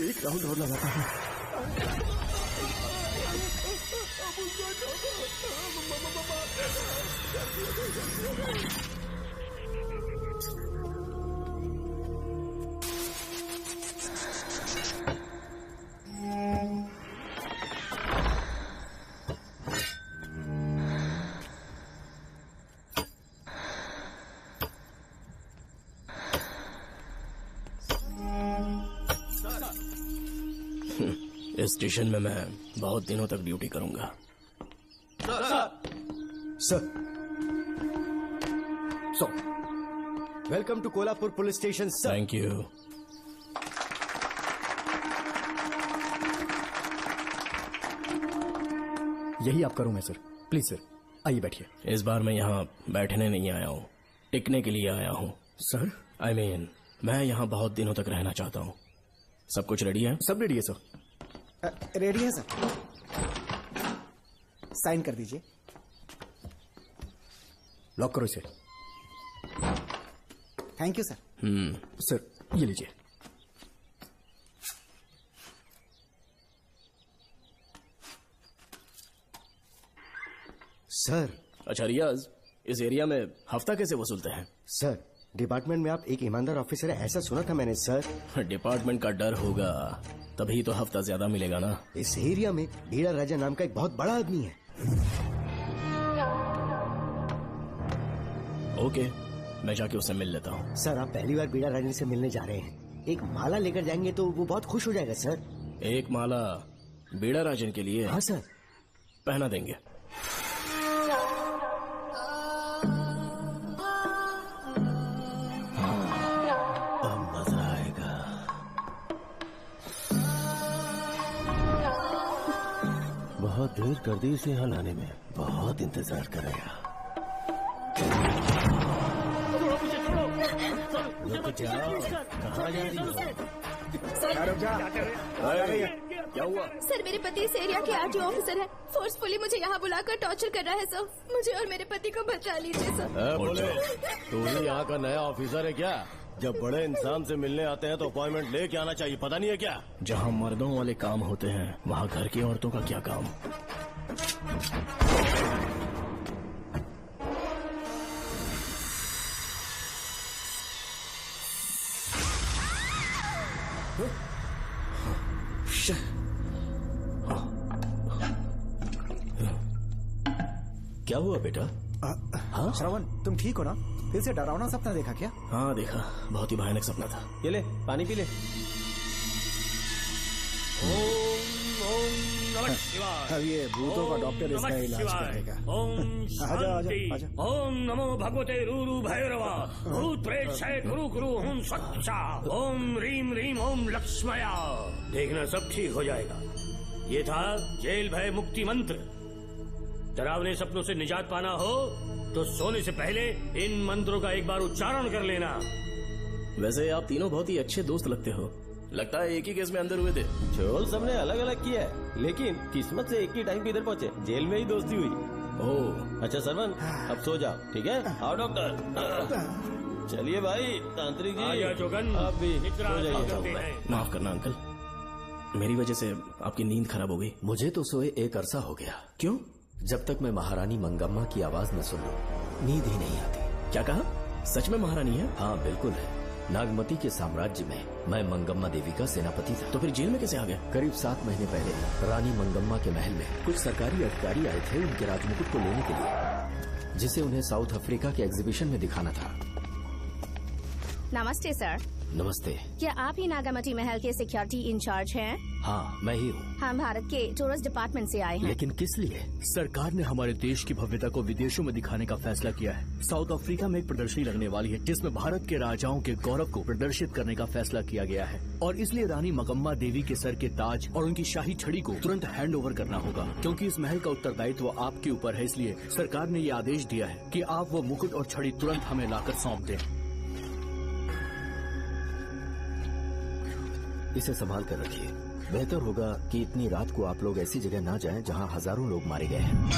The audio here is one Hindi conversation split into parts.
एक राउंड और लगाता हूँ। इस स्टेशन में मैं बहुत दिनों तक ड्यूटी करूंगा। Sir, welcome to Kolhapur police station sir. Thank you. यही आपका रूम है सर। प्लीज सर, आइए बैठिए। इस बार मैं यहाँ बैठने नहीं आया हूँ, टिकने के लिए आया हूँ। सर I mean, मैं यहाँ बहुत दिनों तक रहना चाहता हूँ। सब कुछ रेडी है? सब रेडी है सर। रेडी है सर। साइन कर दीजिए। लॉक करो इसे। Thank you sir. सर ये लीजिए। सर। अच्छा रियाज, इस एरिया में हफ्ता कैसे वसूलते हैं? सर, डिपार्टमेंट में आप एक ईमानदार ऑफिसर है ऐसा सुना था मैंने सर। डिपार्टमेंट का डर होगा तभी तो हफ्ता ज्यादा मिलेगा ना। इस एरिया में भीड़ा राजा नाम का एक बहुत बड़ा आदमी है। ओके, मैं जाके उससे मिल लेता हूँ। सर, आप पहली बार भीड़ा राजा से मिलने जा रहे हैं, एक माला लेकर जाएंगे तो वो बहुत खुश हो जाएगा सर। एक माला बीड़ा राजन के लिए? हाँ सर। पहना देंगे। अब मजा आएगा। बहुत देर कर दी इसे यहाँ लाने में, बहुत इंतजार करेगा। कहाँ जा रही हो? क्या हुआ? सर, मेरे पति इस एरिया के आरटीओ ऑफिसर है। फोर्सफुली मुझे यहाँ बुलाकर टॉर्चर कर रहा है सर। मुझे और मेरे पति को बचा लीजिए सर। बोले, तू ही यहाँ का नया ऑफिसर है क्या? जब बड़े इंसान से मिलने आते हैं तो अपॉइंटमेंट लेके आना चाहिए, पता नहीं है क्या? जहाँ मर्दों वाले काम होते हैं वहाँ घर की औरतों का क्या काम? क्या हुआ बेटा? हाँ श्रवण, तुम ठीक हो ना? फिर से डरावना सपना देखा क्या? हाँ देखा, बहुत ही भयानक सपना था। ये ले, पानी पी ले। अब ये भूतों का डॉक्टर इसका इलाज करेगा। आजा आजा आजा। ओम नमो भगवते रूरू भैरवा भूत प्रेत क्षय कुरु कुरु हुम सच्चा ओम रीम रीम ओम लक्ष्मया। देखना सब ठीक हो जाएगा। ये था जेल भय मुक्ति मंत्र। डरावने सपनों से निजात पाना हो तो सोने से पहले इन मंत्रों का एक बार उच्चारण कर लेना। वैसे आप तीनों बहुत ही अच्छे दोस्त लगते हो। लगता है एक ही केस में अंदर हुए थे। झोल सबने अलग अलग किया है, लेकिन किस्मत से एक ही टाइम पे इधर पहुंचे। जेल में ही दोस्ती हुई। ओह अच्छा सरवन, अब सो जाओ, ठीक है? आओ डॉक्टर। चलिए भाई तांत्रिक जी, जोगन आप भी इतना सो जाइए। करते हैं। माफ करना अंकल, मेरी वजह से आपकी नींद खराब हो गई। मुझे तो सोए एक अरसा हो गया। क्यों? जब तक मैं महारानी मंगम्मा की आवाज न सुन लूं नींद ही नहीं आती। क्या कहा? सच में महारानी है? हाँ बिल्कुल है। नागमती के साम्राज्य में मैं मंगम्मा देवी का सेनापति था। तो फिर जेल में कैसे आ गए? करीब 7 महीने पहले रानी मंगम्मा के महल में कुछ सरकारी अधिकारी आए थे उनके राजमुकुट को लेने के लिए, जिसे उन्हें साउथ अफ्रीका के एग्जीबिशन में दिखाना था। नमस्ते सर। नमस्ते। क्या आप ही नागामती महल के सिक्योरिटी इंचार्ज हैं? हाँ मैं ही हूँ। हम भारत के टूरिस्ट डिपार्टमेंट से आए हैं। लेकिन किस लिए? सरकार ने हमारे देश की भव्यता को विदेशों में दिखाने का फैसला किया है। साउथ अफ्रीका में एक प्रदर्शनी लगने वाली है जिसमें भारत के राजाओं के गौरव को प्रदर्शित करने का फैसला किया गया है, और इसलिए रानी मंगम्मा देवी के सर के ताज और उनकी शाही छड़ी को तुरंत हैंड ओवर करना होगा। क्योंकि इस महल का उत्तरदायित्व आपके ऊपर है, इसलिए सरकार ने ये आदेश दिया है कि आप वो मुकुट और छड़ी तुरंत हमें लाकर सौंप दें। इसे संभाल कर रखिए। बेहतर होगा कि इतनी रात को आप लोग ऐसी जगह ना जाएं जहां हजारों लोग मारे गए हैं।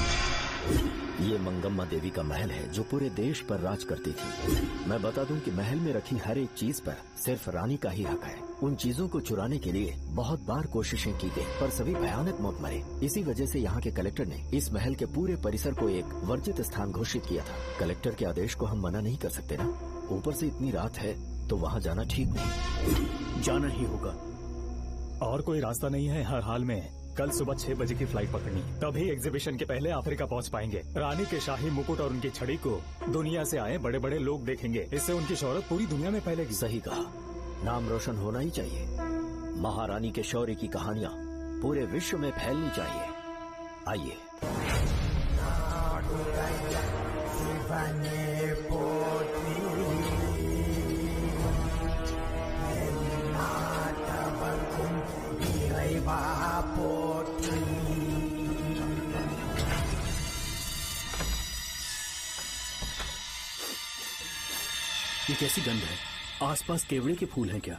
ये मंगम्मा देवी का महल है जो पूरे देश पर राज करती थी। मैं बता दूं कि महल में रखी हर एक चीज पर सिर्फ रानी का ही हक है। उन चीजों को चुराने के लिए बहुत बार कोशिशें की गई, पर सभी भयानक मौत मरे। इसी वजह से यहाँ के कलेक्टर ने इस महल के पूरे परिसर को एक वर्जित स्थान घोषित किया था। कलेक्टर के आदेश को हम मना नहीं कर सकते ना। ऊपर से इतनी रात है तो वहाँ जाना ठीक नहीं। जाना ही होगा। और कोई रास्ता नहीं है। हर हाल में कल सुबह 6 बजे की फ्लाइट पकड़नी, तभी एग्जीबिशन के पहले अफ्रीका पहुंच पाएंगे। रानी के शाही मुकुट और उनकी छड़ी को दुनिया से आए बड़े बड़े लोग देखेंगे। इससे उनकी शोहरत पूरी दुनिया में फैलेगी। सही कहा, नाम रोशन होना ही चाहिए। महारानी के शौर्य की कहानियाँ पूरे विश्व में फैलनी चाहिए। आइए। ये कैसी गंध है? आसपास केवड़े के फूल हैं क्या?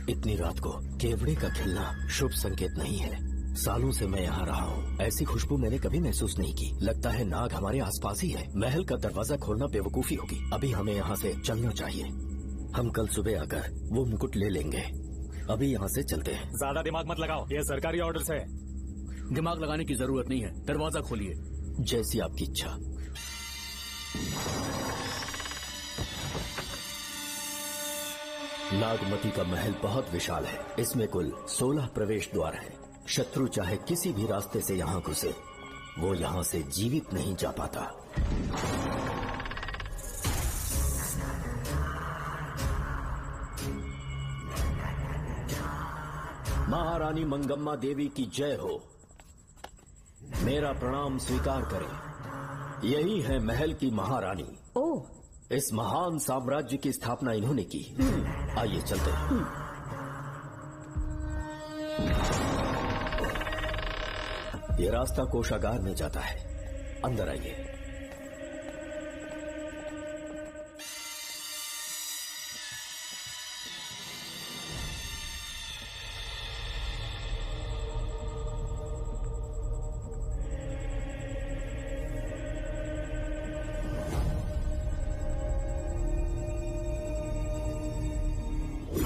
इतनी रात को केवड़े का खिलना शुभ संकेत नहीं है। सालों से मैं यहाँ रहा हूँ, ऐसी खुशबू मैंने कभी महसूस नहीं की। लगता है नाग हमारे आसपास ही है। महल का दरवाजा खोलना बेवकूफी होगी। अभी हमें यहाँ से चलना चाहिए। हम कल सुबह आकर वो मुकुट ले लेंगे। अभी यहाँ से चलते हैं। ज्यादा दिमाग मत लगाओ, ये सरकारी ऑर्डर्स है। दिमाग लगाने की जरूरत नहीं है। दरवाजा खोलिए। जैसी आपकी इच्छा। नागमती का महल बहुत विशाल है। इसमें कुल 16 प्रवेश द्वार हैं। शत्रु चाहे किसी भी रास्ते से यहाँ घुसे, वो यहाँ से जीवित नहीं जा पाता। महारानी मंगम्मा देवी की जय हो। मेरा प्रणाम स्वीकार करें। यही है महल की महारानी। ओह, इस महान साम्राज्य की स्थापना इन्होंने की। आइए चलते हैं। ये रास्ता कोषागार में जाता है। अंदर आइए।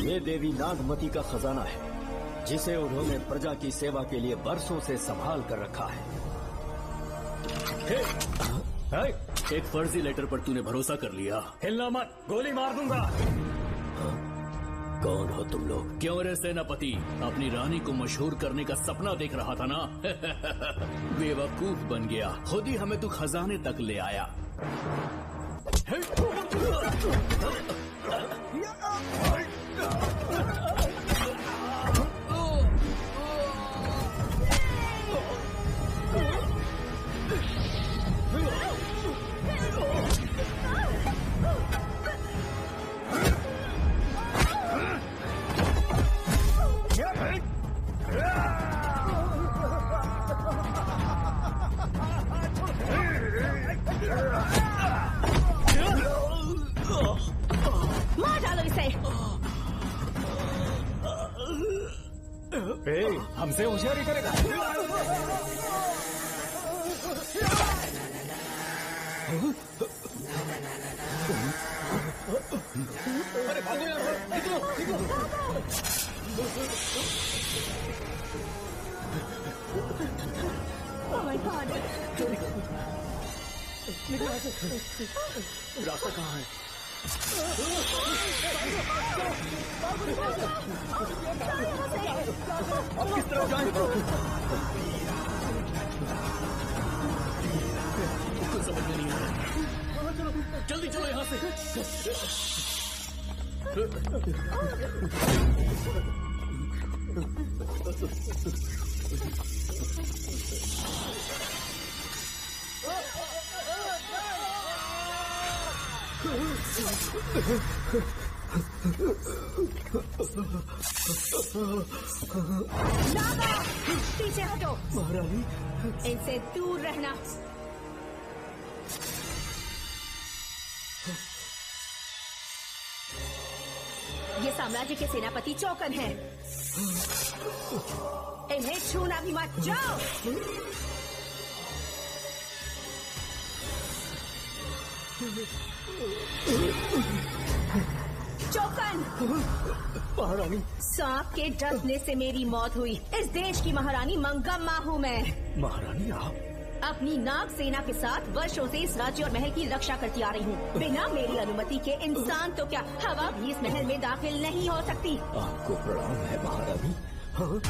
ये देवी नागमती का खजाना है, जिसे उन्होंने प्रजा की सेवा के लिए बरसों से संभाल कर रखा है। एक फर्जी लेटर पर तूने भरोसा कर लिया। हिलना मत, गोली मार दूंगा। कौन हो तुम लोग? क्यों रे सेनापति, अपनी रानी को मशहूर करने का सपना देख रहा था ना? बेवकूफ बन गया। खुद ही हमें तू खजाने तक ले आया। मार डालो इसे। हमसे होशियारी करेगा। अरे भागो यार, निकलो, Oh my God! रास्ता कहाँ है? अब किस तरफ जाएं? कुछ समझ में नहीं आ रहा। जल्दी चलो यहाँ से। नागा, पीछे हटो। महारानी, इनसे दूर रहना। ये साम्राज्य के सेनापति चौकन हैं। इन्हें छूना भी मत। जाओ। चौकन। महारानी, सांप के डसने से मेरी मौत हुई। इस देश की महारानी मंगम्मा हूँ मैं। महारानी आप अपनी नाग सेना के साथ वर्षों से इस राज्य और महल की रक्षा करती आ रही हूँ। बिना मेरी अनुमति के इंसान तो क्या हवा भी इस महल में दाखिल नहीं हो सकती। आपको प्रणाम है महारानी। हाँ?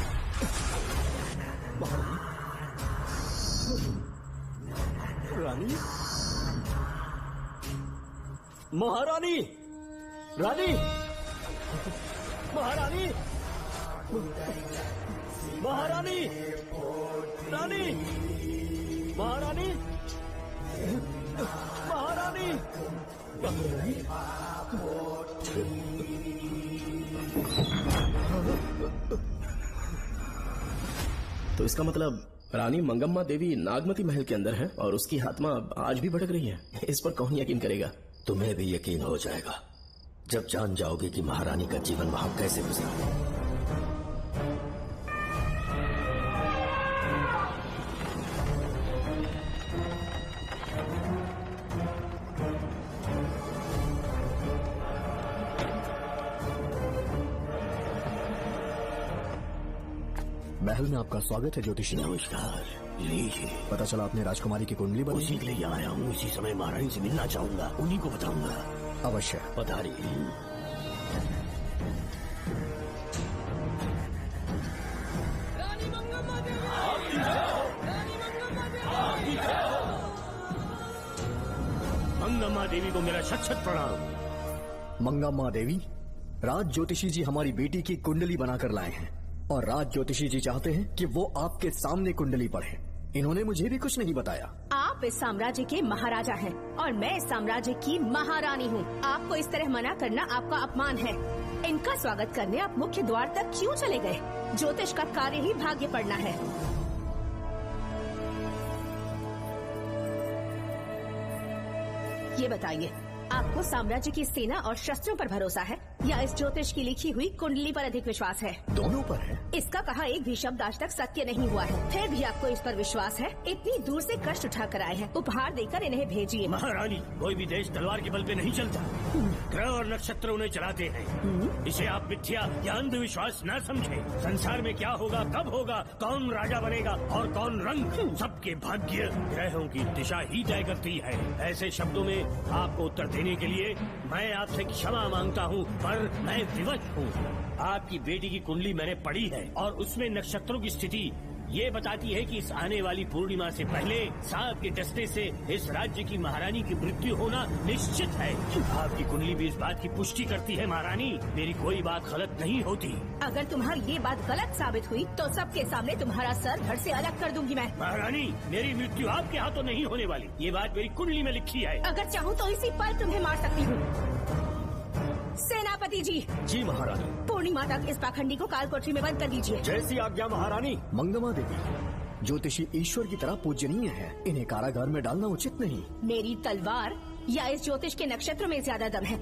रानी, महारानी, रानी, महारानी, महारानी, रानी, महारानी, महारानी, तो इसका मतलब रानी मंगम्मा देवी नागमती महल के अंदर है और उसकी आत्मा आज भी भटक रही है। इस पर कौन यकीन करेगा? तुम्हें भी यकीन हो जाएगा जब जान जाओगे कि महारानी का जीवन वहां कैसे गुजरा। महल में आपका स्वागत है ज्योतिषी। नमस्कार, लीजिए। पता चला आपने राजकुमारी की कुंडली बदली। उसी के लिए आया हूँ। इसी समय महारानी से मिलना चाहूंगा, उन्हीं को बताऊंगा। अवश्य पधारिए। मंगम्मा देवी को मेरा शत शत प्रणाम। मंगम्मा देवी, राज ज्योतिषी जी हमारी बेटी की कुंडली बनाकर लाए हैं और राज ज्योतिषी जी चाहते हैं कि वो आपके सामने कुंडली पढ़े। इन्होंने मुझे भी कुछ नहीं बताया। आप इस साम्राज्य के महाराजा हैं और मैं इस साम्राज्य की महारानी हूँ। आपको इस तरह मना करना आपका अपमान है। इनका स्वागत करने आप मुख्य द्वार तक क्यों चले गए? ज्योतिष का कार्य ही भाग्य पढ़ना है। ये बताइए, आपको साम्राज्य की सेना और शस्त्रों पर भरोसा है या इस ज्योतिष की लिखी हुई कुंडली पर अधिक विश्वास है? दोनों पर है। इसका कहा एक भी शब्द आज तक सत्य नहीं हुआ है, फिर भी आपको इस पर विश्वास है? इतनी दूर से कष्ट उठा कर आए हैं, उपहार देकर इन्हें भेजिए। महारानी, कोई भी देश तलवार के बल पे नहीं चलता। ग्रह और नक्षत्र उन्हें चलाते हैं। इसे आप मिथ्या या अंधविश्वास न समझे। संसार में क्या होगा, कब होगा, कौन राजा बनेगा और कौन रंग, सबके भाग्य ग्रहों की दिशा ही तय करती है। ऐसे शब्दों में आपको उत्तर देने के लिए मैं आपसे क्षमा मांगता हूँ, पर मैं विवश हूँ। आपकी बेटी की कुंडली मैंने पढ़ी है और उसमें नक्षत्रों की स्थिति ये बताती है कि इस आने वाली पूर्णिमा से पहले सांप के डसने से इस राज्य की महारानी की मृत्यु होना निश्चित है। आपकी कुंडली भी इस बात की पुष्टि करती है। महारानी, मेरी कोई बात गलत नहीं होती। अगर तुम्हारी ये बात गलत साबित हुई तो सबके सामने तुम्हारा सर धड़ से अलग कर दूंगी मैं। महारानी, मेरी मृत्यु आपके हाथों नहीं होने वाली, ये बात मेरी कुंडली में लिखी है। अगर चाहूँ तो इसी पल तुम्हें मार सकती हूँ। सेनापति जी। जी महारानी। पूर्णिमा तक इस पाखंडी को काल कोठरी में बंद कर दीजिए। जैसी आज्ञा महारानी। मंगम्मा देवी, ज्योतिषी ईश्वर की तरह पूजनीय है, इन्हें कारागार में डालना उचित नहीं। मेरी तलवार या इस ज्योतिष के नक्षत्र में ज्यादा दम है।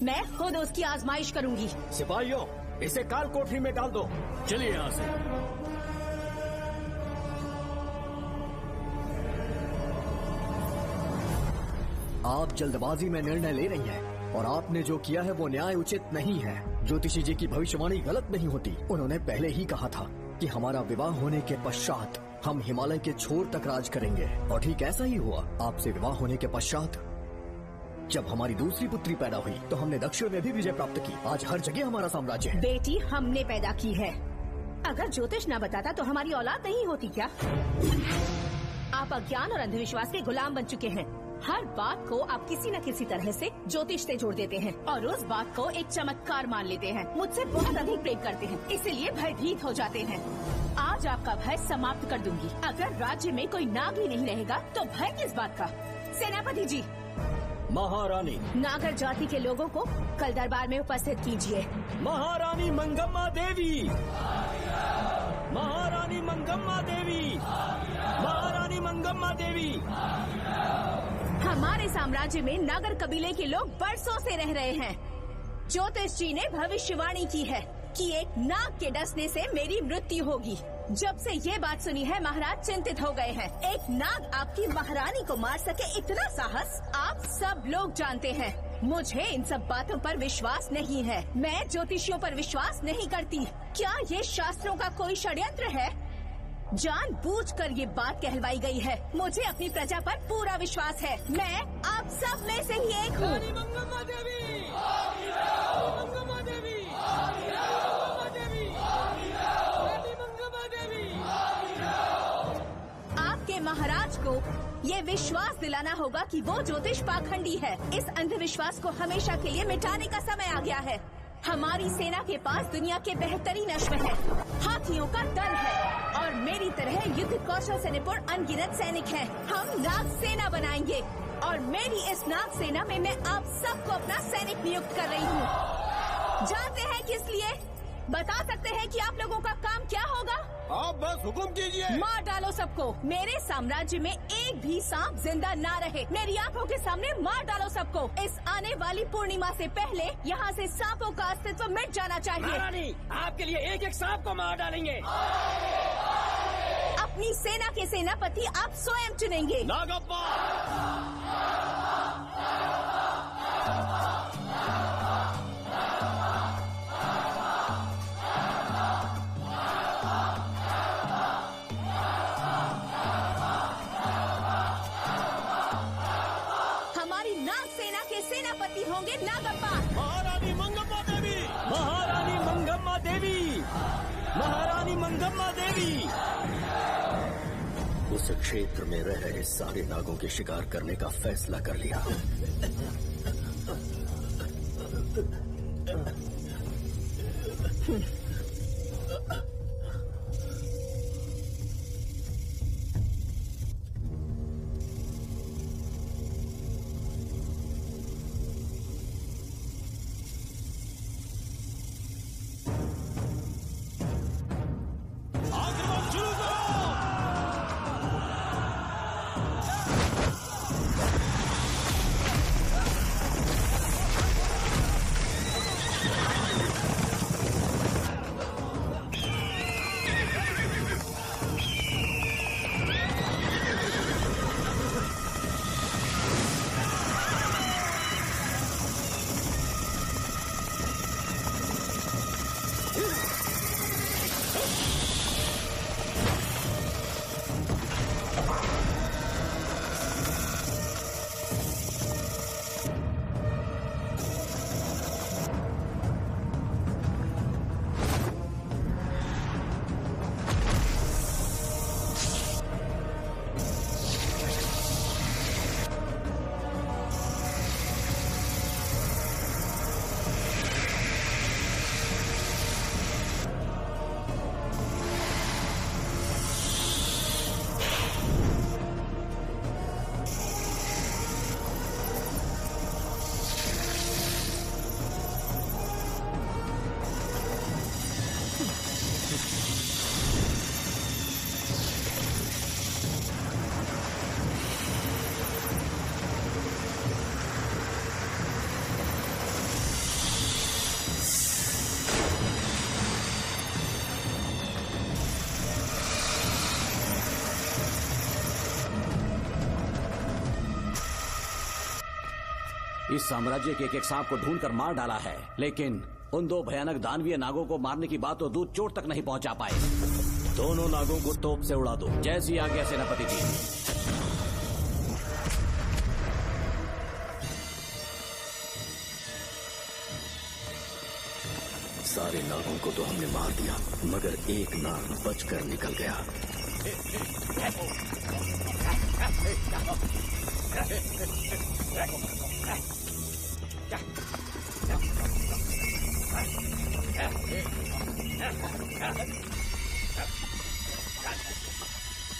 मैं खुद उसकी आजमाइश करूंगी। सिपाहियों, इसे काल कोठरी में डाल दो। चलिए यहाँ से। आप जल्दबाजी में निर्णय ले रही हैं और आपने जो किया है वो न्याय उचित नहीं है। ज्योतिषी जी की भविष्यवाणी गलत नहीं होती। उन्होंने पहले ही कहा था कि हमारा विवाह होने के पश्चात हम हिमालय के छोर तक राज करेंगे और ठीक ऐसा ही हुआ। आपसे विवाह होने के पश्चात जब हमारी दूसरी पुत्री पैदा हुई तो हमने दक्षिण में भी विजय प्राप्त की। आज हर जगह हमारा साम्राज्य है। बेटी हमने पैदा की है। अगर ज्योतिष न बताता तो हमारी औलाद नहीं होती क्या? आप अज्ञान और अंधविश्वास के गुलाम बन चुके हैं। हर बात को आप किसी न किसी तरह से ज्योतिष से जोड़ देते हैं और उस बात को एक चमत्कार मान लेते हैं। मुझसे बहुत अधिक प्रेम करते हैं, इसीलिए भयभीत हो जाते हैं। आज आपका भय समाप्त कर दूंगी। अगर राज्य में कोई नाग ही नहीं रहेगा तो भय किस बात का? सेनापति जी। महारानी। नागर जाति के लोगों को कल दरबार में उपस्थित कीजिए। महारानी मंगम्मा देवी। महारानी मंगम्मा देवी। महारानी मंगम्मा देवी। हमारे साम्राज्य में नागर कबीले के लोग बरसों से रह रहे हैं। ज्योतिष जी ने भविष्यवाणी की है कि एक नाग के डसने से मेरी मृत्यु होगी। जब से ये बात सुनी है महाराज चिंतित हो गए हैं। एक नाग आपकी महारानी को मार सके इतना साहस आप सब लोग जानते हैं। मुझे इन सब बातों पर विश्वास नहीं है। मैं ज्योतिषियों पर विश्वास नहीं करती। क्या ये शास्त्रों का कोई षड्यंत्र है? जानबूझकर ये बात कहलवाई गई है। मुझे अपनी प्रजा पर पूरा विश्वास है। मैं आप सब में से ही एक हूँ। आपके महाराज को ये विश्वास दिलाना होगा कि वो ज्योतिष पाखंडी है। इस अंधविश्वास को हमेशा के लिए मिटाने का समय आ गया है। हमारी सेना के पास दुनिया के बेहतरीन अश्व है, हाथियों का दल है और मेरी तरह युद्ध कौशल से निपुण अनगिनत सैनिक हैं। हम नाग सेना बनाएंगे और मेरी इस नाग सेना में मैं आप सबको अपना सैनिक नियुक्त कर रही हूँ। जानते हैं किस लिए? बता सकते हैं कि आप लोगों का काम क्या होगा? आप बस हुक्म कीजिए। मार डालो सबको। मेरे साम्राज्य में एक भी सांप जिंदा ना रहे। मेरी आंखों के सामने मार डालो सबको। इस आने वाली पूर्णिमा से पहले यहाँ से सांपों का अस्तित्व मिट जाना चाहिए। महारानी, आपके लिए एक एक सांप को मार डालेंगे। अपनी सेना के सेनापति आप स्वयं चुनेंगे। नागप्पा। सेनापति होंगे नागप्पा। महारानी मंगम्मा देवी। महारानी मंगम्मा देवी। महारानी मंगम्मा देवी। उस क्षेत्र में रह रहे सारे नागों के शिकार करने का फैसला कर लिया। इस साम्राज्य के एक सांप को ढूंढकर मार डाला है, लेकिन उन दो भयानक दानवीय नागों को मारने की बात तो दूध चोट तक नहीं पहुंचा पाए। दोनों नागों को तोप से उड़ा दो। जैसी आज्ञा सेनापति जी। सारे नागों को तो हमने मार दिया, मगर एक नाग बचकर निकल गया।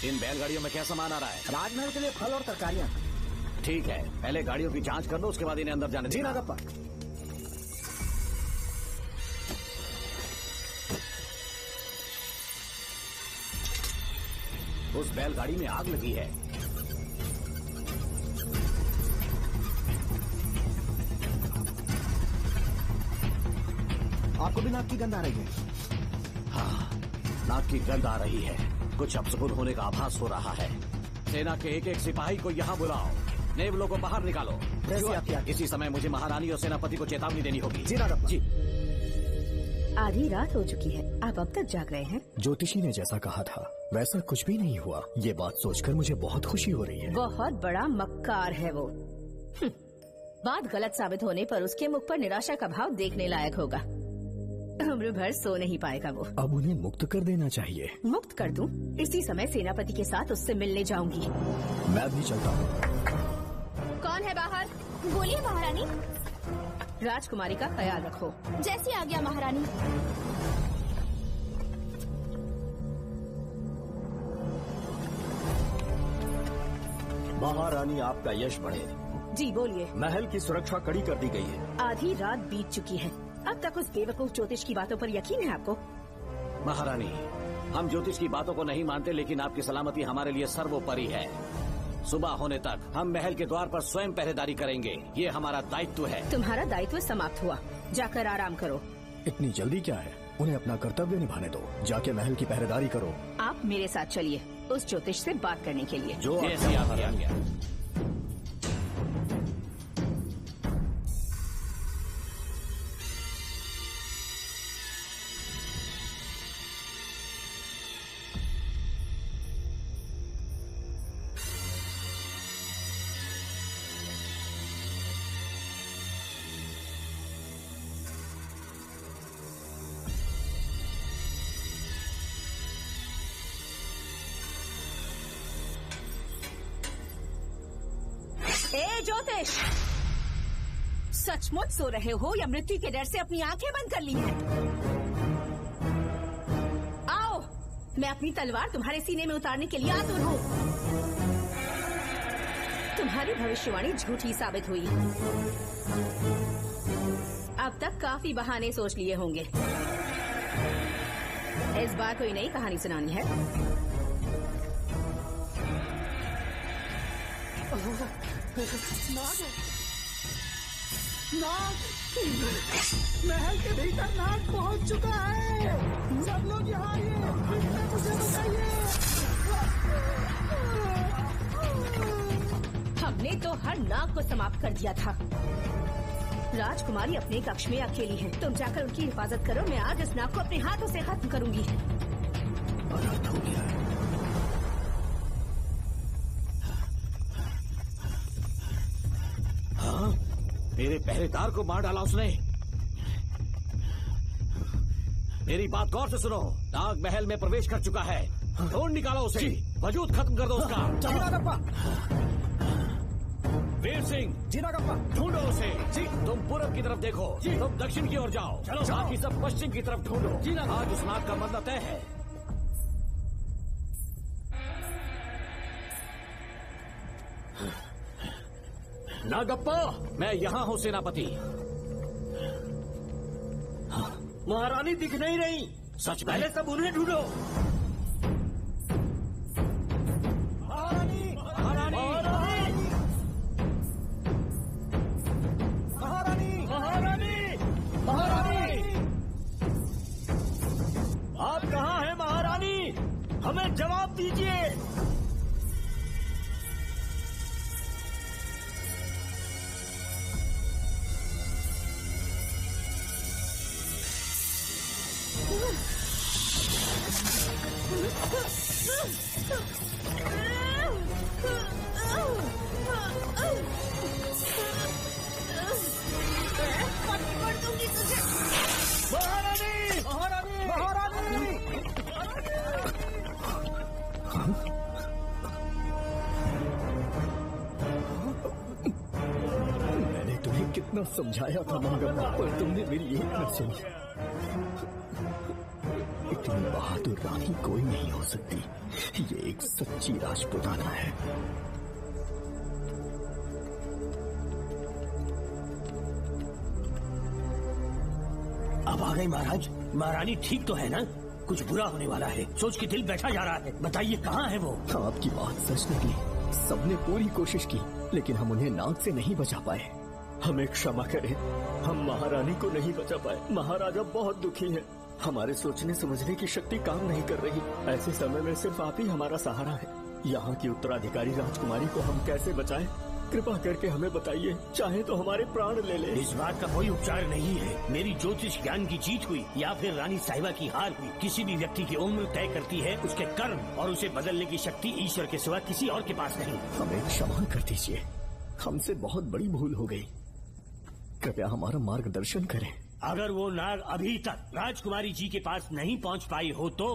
इन बैलगाड़ियों में क्या सामान आ रहा है? राजमहल के लिए फल और तरकारियां। ठीक है, पहले गाड़ियों की जांच कर लो, उसके बाद इन्हें अंदर जाने जी देना। नागप्पा। उस बैलगाड़ी में आग लगी है। आपको भी नाक की गंध आ रही है? हाँ, नाक की गंध आ रही है। कुछ अपशकुन होने का आभास हो रहा है। सेना के एक एक सिपाही को यहाँ बुलाओ। नेवलों को बाहर निकालो। इसी समय मुझे महारानी और सेनापति को चेतावनी देनी होगी। जी नागप्पा। जी। आधी रात हो चुकी है, आप अब तक जाग रहे हैं? ज्योतिषी ने जैसा कहा था वैसा कुछ भी नहीं हुआ। ये बात सोचकर मुझे बहुत खुशी हो रही है। बहुत बड़ा मक्कार है वो। बात गलत साबित होने पर उसके मुख पर निराशा का भाव देखने लायक होगा। उम्र भर सो नहीं पाएगा वो। अब उन्हें मुक्त कर देना चाहिए। मुक्त कर दूं? इसी समय सेनापति के साथ उससे मिलने जाऊंगी। मैं भी चलता हूँ। कौन है बाहर? बोलिए महारानी। राजकुमारी का ख्याल रखो। जैसी आज्ञा महारानी। महारानी आपका यश बढ़े। जी बोलिए। महल की सुरक्षा कड़ी कर दी गई है। आधी रात बीत चुकी है, अब तक उस बेवकूफ ज्योतिष की बातों पर यकीन है आपको? महारानी, हम ज्योतिष की बातों को नहीं मानते, लेकिन आपकी सलामती हमारे लिए सर्वोपरि है। सुबह होने तक हम महल के द्वार पर स्वयं पहरेदारी करेंगे। ये हमारा दायित्व है। तुम्हारा दायित्व समाप्त हुआ, जाकर आराम करो। इतनी जल्दी क्या है? उन्हें अपना कर्तव्य निभाने दो। जाके महल की पहरेदारी करो। आप मेरे साथ चलिए उस ज्योतिष से बात करने के लिए। जो जैसी आपकी आज्ञा। ए ज्योतिष, सचमुच सो रहे हो या मृत्यु के डर से अपनी आंखें बंद कर ली हैं? आओ, मैं अपनी तलवार तुम्हारे सीने में उतारने के लिए आतुर हूँ। तुम्हारी भविष्यवाणी झूठी साबित हुई। अब तक काफी बहाने सोच लिए होंगे। इस बार कोई नई कहानी सुनानी है? नाग! महल के भीतर नाग पहुंच चुका है। सब लोग यहाँ आइए, मुझे बताइए। हमने तो हर नाग को समाप्त कर दिया था। राजकुमारी अपने कक्ष में अकेली है। तुम जाकर उनकी हिफाजत करो। मैं आज इस नाग को अपने हाथों से खत्म करूंगी। अनर्थ हो गया है। हाँ, मेरे पहरेदार को मार डाला उसने। मेरी बात गौर से सुनो। नाग महल में प्रवेश कर चुका है। ढूंढ निकालो उसे। वजूद खत्म कर दो उसका। जी नागप्पा। वीर सिंह, जी नागप्पा। ढूंढो उसे। जी। तुम पूरब की तरफ देखो। जी। तुम दक्षिण की ओर जाओ। चलो। बाकी सब पश्चिम की तरफ ढूंढो। जी। आज उस नाग का मरना तय है। नागप्पा, मैं यहाँ हूँ सेनापति। महारानी दिख नहीं रही। सच में? पहले सब उन्हें ढूंढो। महारानी! महारानी! महारानी! महारानी! महारानी! आप कहाँ हैं महारानी? हमें जवाब दीजिए। महारानी! महारानी! महारानी! मैंने तुम्हें कितना समझाया था नागप्पा, पर तुमने मेरी एक न सुनी। इतनी बहादुर रानी कोई नहीं हो सकती। ये एक सच्ची राजपुताना है। अब आ गई महाराज। महारानी ठीक तो है ना? कुछ बुरा होने वाला है, सोच के दिल बैठा जा रहा है। बताइए कहाँ है वो? आपकी बात सच निकली। सबने पूरी कोशिश की, लेकिन हम उन्हें नाग से नहीं बचा पाए। हमें क्षमा करें, हम महारानी को नहीं बचा पाए। महाराजा बहुत दुखी है, हमारे सोचने समझने की शक्ति काम नहीं कर रही। ऐसे समय में सिर्फ आप ही हमारा सहारा है। यहाँ की उत्तराधिकारी राजकुमारी को हम कैसे बचाएं? कृपा करके हमें बताइए, चाहे तो हमारे प्राण ले ले। इस बात का कोई उपचार नहीं है। मेरी ज्योतिष ज्ञान की जीत हुई या फिर रानी साहिबा की हार हुई, किसी भी व्यक्ति की उम्र तय करती है उसके कर्म, और उसे बदलने की शक्ति ईश्वर के सिवा किसी और के पास नहीं। हमें क्षमा कर दीजिए, हमसे बहुत बड़ी भूल हो गई। कृपया हमारा मार्गदर्शन करें। अगर वो नाग अभी तक राजकुमारी जी के पास नहीं पहुंच पाई हो तो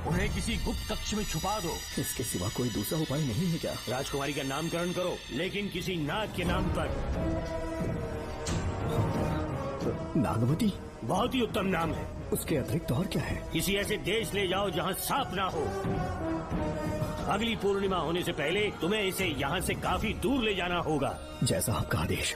उन्हें किसी गुप्त कक्ष में छुपा दो। इसके सिवा कोई दूसरा उपाय नहीं है क्या? राजकुमारी का नामकरण करो, लेकिन किसी नाग के नाम पर। नागवती बहुत ही उत्तम नाम है। उसके अतिरिक्त और क्या है? किसी ऐसे देश ले जाओ जहाँ सांप ना हो। अगली पूर्णिमा होने से पहले तुम्हें इसे यहाँ से काफी दूर ले जाना होगा। जैसा आपका आदेश।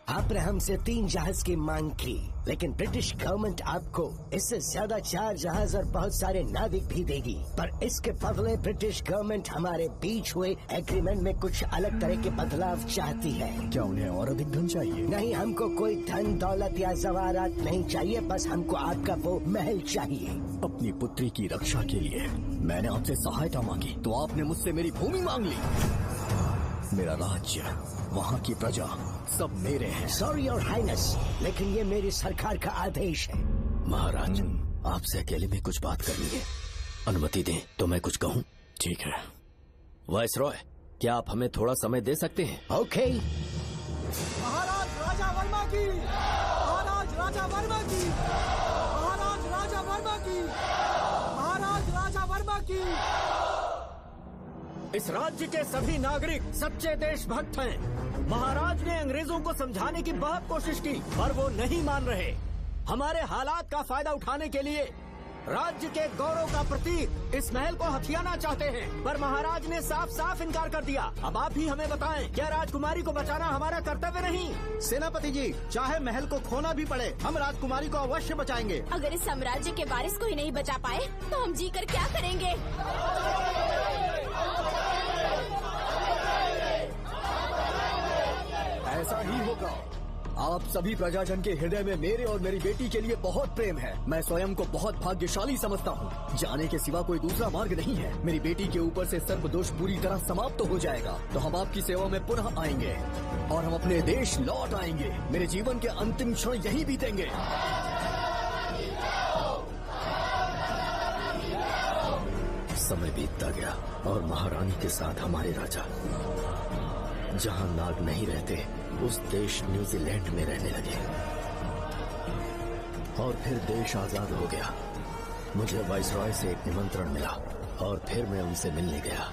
आपने हमसे 3 जहाज की मांग की, लेकिन ब्रिटिश गवर्नमेंट आपको इससे ज्यादा 4 जहाज और बहुत सारे नाविक भी देगी। पर इसके बदले ब्रिटिश गवर्नमेंट हमारे बीच हुए एग्रीमेंट में कुछ अलग तरह के बदलाव चाहती है। क्या उन्हें और अधिक धन चाहिए? नहीं, हमको कोई धन दौलत या जवाहरात नहीं चाहिए, बस हमको आपका वो महल चाहिए। अपनी पुत्री की रक्षा के लिए मैंने आपसे सहायता मांगी तो आपने मुझसे मेरी भूमि मांग ली। मेरा राज्य, वहाँ की प्रजा सब मेरे हैं। सॉरी योर हाइनेस, लेकिन ये मेरी सरकार का आदेश है। महाराज, आपसे अकेले में कुछ बात करनी है, अनुमति दें तो मैं कुछ कहूँ? ठीक है। वाइसरॉय, क्या आप हमें थोड़ा समय दे सकते हैं? ओके। महाराज राजा वर्मा की, महाराज राजा वर्मा की, महाराज राजा वर्मा की, महाराज राजा वर्मा की। इस राज्य के सभी नागरिक सच्चे देशभक्त हैं। महाराज ने अंग्रेजों को समझाने की बहुत कोशिश की, पर वो नहीं मान रहे। हमारे हालात का फायदा उठाने के लिए राज्य के गौरव का प्रतीक इस महल को हथियाना चाहते हैं, पर महाराज ने साफ साफ इनकार कर दिया। अब आप ही हमें बताएं, क्या राजकुमारी को बचाना हमारा कर्तव्य नहीं? सेनापति जी, चाहे महल को खोना भी पड़े, हम राजकुमारी को अवश्य बचाएंगे। अगर इस साम्राज्य के वारिस को ही नहीं बचा पाए तो हम जीकर क्या करेंगे? ऐसा ही होगा। आप सभी प्रजाजन के हृदय में मेरे और मेरी बेटी के लिए बहुत प्रेम है। मैं स्वयं को बहुत भाग्यशाली समझता हूँ। जाने के सिवा कोई दूसरा मार्ग नहीं है। मेरी बेटी के ऊपर से सर्पदोष पूरी तरह समाप्त हो जाएगा तो हम आपकी सेवा में पुनः आएंगे और हम अपने देश लौट आएंगे। मेरे जीवन के अंतिम क्षण यही बीतेंगे। समय बीतता गया और महारानी के साथ हमारे राजा जहाँ नाग नहीं रहते उस देश न्यूजीलैंड में रहने लगे और फिर देश आजाद हो गया। मुझे वाइसरॉय से एक निमंत्रण मिला और फिर मैं उनसे मिलने गया।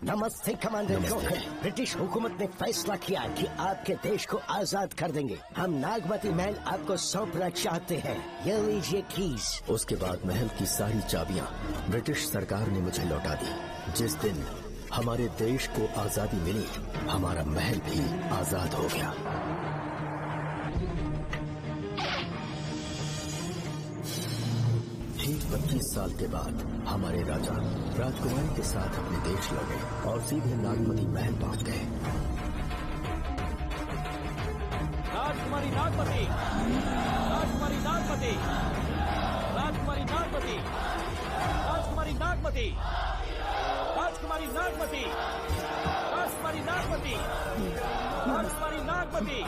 नमस्ते कमांडर जोकर। ब्रिटिश हुकूमत ने फैसला किया कि आपके देश को आजाद कर देंगे। हम नागवती महल आपको सौंपना चाहते हैं। ये लीजिए कीज। उसके बाद महल की सारी चाबियां ब्रिटिश सरकार ने मुझे लौटा दी। जिस दिन हमारे देश को आजादी मिली, हमारा महल भी आजाद हो गया। ठीक 25 साल के बाद हमारे राजा राजकुमारी के साथ अपने देश लौटे और सीधे नागमती महल पहुंच गए। राजकुमारी नागमती, राजकुमारी नागमती, राजकुमारी नागमती, राजकुमारी नागमती, राजकुमारी नागमती, राजकुमारी नागमती, राजकुमारी नागमती,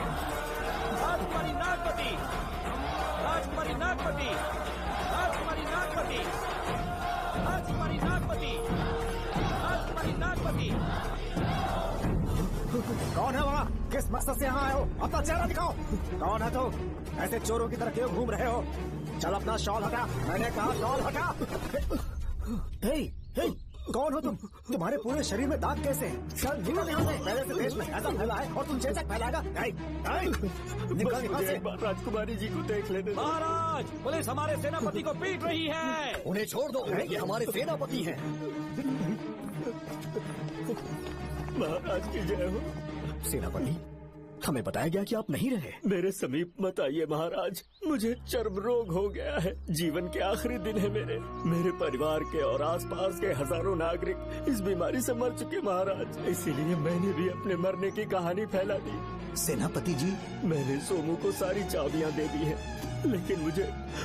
राजकुमारी नागमती, राजकुमारी नागमती, राजकुमारी नागमती, राजकुमारी नागमती, राजकुमारी नागमती। कौन है वहाँ? किस मकसद से यहाँ आए हो? अपना चेहरा दिखाओ। कौन है तो? ऐसे चोरों की तरह क्यों घूम रहे हो? चल अपना शॉल हटा। मैंने कहा शॉल हटा। हे, हे, कौन हो तुम? तुम्हारे पूरे शरीर में दाग कैसे हैं? चल निकल यहाँ से। पहले से देश में ऐसा फैला है और तुम चेचक फैलाएगा। निकल निकल से। राजकुमारी जी को देख लेने। महाराज, पुलिस हमारे सेनापति को पीट रही है। उन्हें छोड़ दो, ये हमारे सेनापति हैं। महाराज की जय हो। सेनापति, हमें बताया गया कि आप नहीं रहे। मेरे समीप मत आइए महाराज, मुझे चर्म रोग हो गया है। जीवन के आखिरी दिन है मेरे परिवार के और आसपास के हजारों नागरिक इस बीमारी से मर चुके महाराज। इसीलिए मैंने भी अपने मरने की कहानी फैला दी। सेनापति जी, मैंने सोमू को सारी चाबियां दे दी हैं, लेकिन मुझे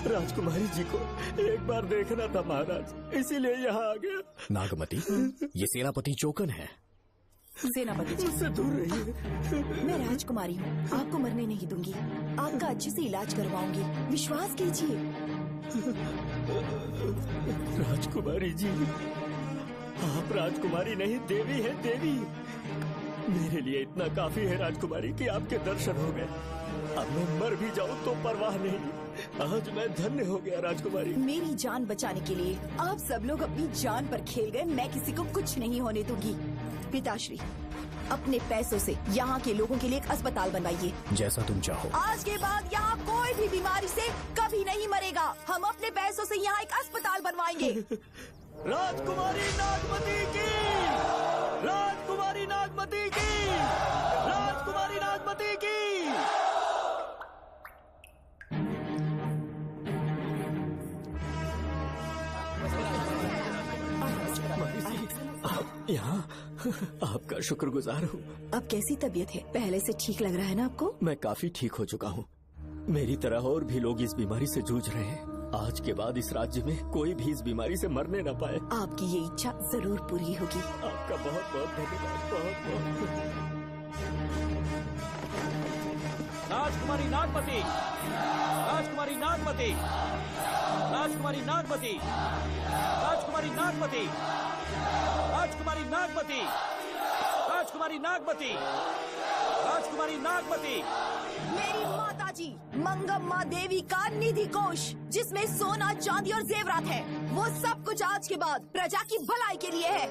राजकुमारी जी को एक बार देखना था महाराज, इसीलिए यहाँ आ गया। नागमती, ये सेनापति चोकन है। सेनापति जी, मुझसे दूर रहिए। मैं राजकुमारी हूँ, आपको मरने नहीं दूंगी। आपका अच्छे से इलाज करवाऊंगी, विश्वास कीजिए। राजकुमारी जी, आप राजकुमारी नहीं देवी है, देवी। मेरे लिए इतना काफी है राजकुमारी कि आपके दर्शन हो गए। अब मैं मर भी जाऊं तो परवाह नहीं। आज मैं धन्य हो गया राजकुमारी। मेरी जान बचाने के लिए आप सब लोग अपनी जान पर खेल गए। मैं किसी को कुछ नहीं होने दूंगी। पिताश्री, अपने पैसों से यहाँ के लोगों के लिए एक अस्पताल बनवाइए। जैसा तुम चाहो। आज के बाद यहाँ कोई भी बीमारी से कभी नहीं मरेगा। हम अपने पैसों से यहाँ एक अस्पताल बनवाएंगे। राजकुमारी नागमती की, राजकुमारी नागमती की, राजकुमारी नागमती की। यहाँ आपका शुक्रगुजार हूँ। अब कैसी तबीयत है? पहले से ठीक लग रहा है ना आपको? मैं काफी ठीक हो चुका हूँ। मेरी तरह और भी लोग इस बीमारी से जूझ रहे हैं। आज के बाद इस राज्य में कोई भी इस बीमारी से मरने न पाए। आपकी ये इच्छा जरूर पूरी होगी। आपका बहुत बहुत धन्यवाद, बहुत बहुत। राजकुमारी नागमती, राजकुमारी नागमती, राजकुमारी नागमती, राजकुमारी नागमती, राजकुमारी नागमती, राजकुमारी नागमती, राजकुमारी नागमती। मेरी माताजी मंगम्मा देवी का निधि कोष, जिसमें सोना, चांदी और जेवरात है, वो सब कुछ आज के बाद प्रजा की भलाई के लिए है।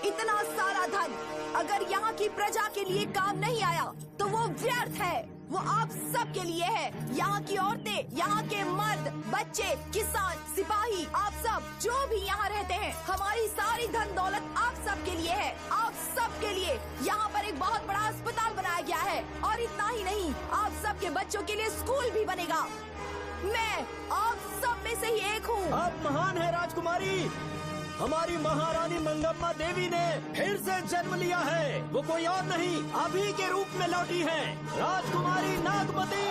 इतना सारा धन अगर यहाँ की प्रजा के लिए काम नहीं आया तो वो व्यर्थ है। वो आप सब के लिए है। यहाँ की औरतें, यहाँ के मर्द, बच्चे, किसान, सिपाही, आप सब जो भी यहाँ रहते हैं, हमारी सारी धन दौलत आप सब के लिए है। आप सब के लिए यहाँ पर एक बहुत बड़ा अस्पताल बनाया गया है। और इतना ही नहीं, आप सब के बच्चों के लिए स्कूल भी बनेगा। मैं आप सब में से ही एक हूँ। आप महान है राजकुमारी। हमारी महारानी मंगम्मा देवी ने फिर से जन्म लिया है। वो कोई और नहीं, अभी के रूप में लौटी है। राजकुमारी नागमती,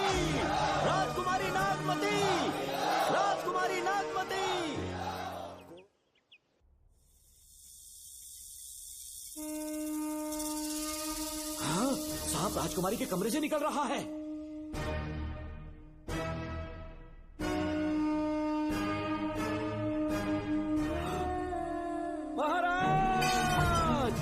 राजकुमारी नागमती, राजकुमारी नागमती। हाँ, साहब राजकुमारी के कमरे से निकल रहा है। महाराज,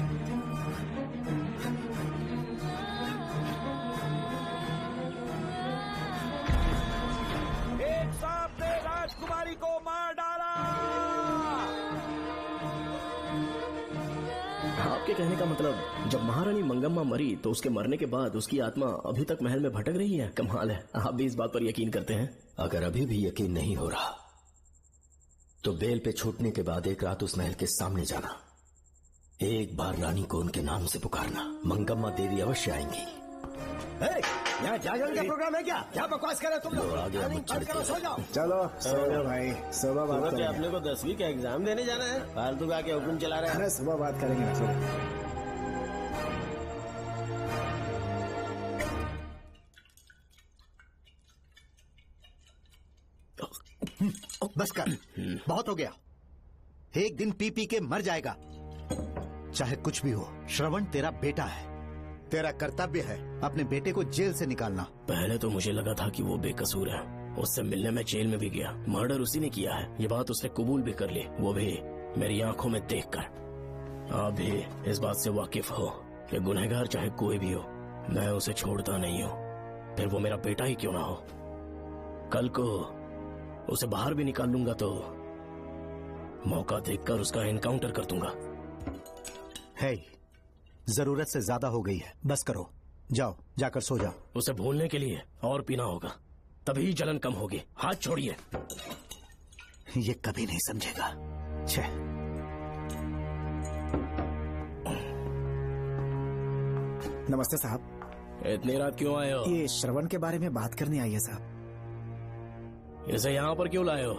एक सांप ने राजकुमारी को मार डाला। आपके कहने का मतलब जब महारानी मंगम्मा मरी तो उसके मरने के बाद उसकी आत्मा अभी तक महल में भटक रही है? कमाल है, आप भी इस बात पर यकीन करते हैं? अगर अभी भी यकीन नहीं हो रहा तो बेल पे छूटने के बाद एक रात उस महल के सामने जाना, एक बार रानी को उनके नाम से पुकारना। मंगम्मा देवी अवश्य आएंगी। यहाँ जागरण का प्रोग्राम है क्या? क्या बकवास कर रहे हो तुम लोग? सो जाओ। चलो सो जाओ भाई, सुबह बात करेंगे। अपने को 10वीं का एग्जाम देने जाना है, फालतू का क्या हुक्म चला रहे हैं? अरे सुबह बात करेंगे ना। बस कर, बहुत हो गया। एक दिन पी पी के मर जाएगा, चाहे कुछ भी हो। श्रवण तेरा बेटा है, तेरा कर्तव्य है अपने बेटे को जेल से निकालना। पहले तो मुझे लगा था कि वो बेकसूर है, उससे मिलने में जेल में भी गया। मर्डर उसी ने किया है, ये बात उसने कबूल भी कर ली, वो भी मेरी आंखों में देखकर। आप भी इस बात से वाकिफ हो कि गुनहगार चाहे कोई भी हो, मैं उसे छोड़ता नहीं हूँ, फिर वो मेरा बेटा ही क्यों ना हो। कल को उसे बाहर भी निकाल लूंगा तो मौका देखकर उसका एनकाउंटर कर दूंगा। है, जरूरत से ज्यादा हो गई है, बस करो, जाओ जाकर सो जाओ। उसे भूलने के लिए और पीना होगा, तभी जलन कम होगी। हाथ छोड़िए। ये कभी नहीं समझेगा। छह, नमस्ते साहब। इतनी रात क्यों आए हो? ये श्रवण के बारे में बात करने आई है साहब। इसे यहाँ पर क्यों लाए हो?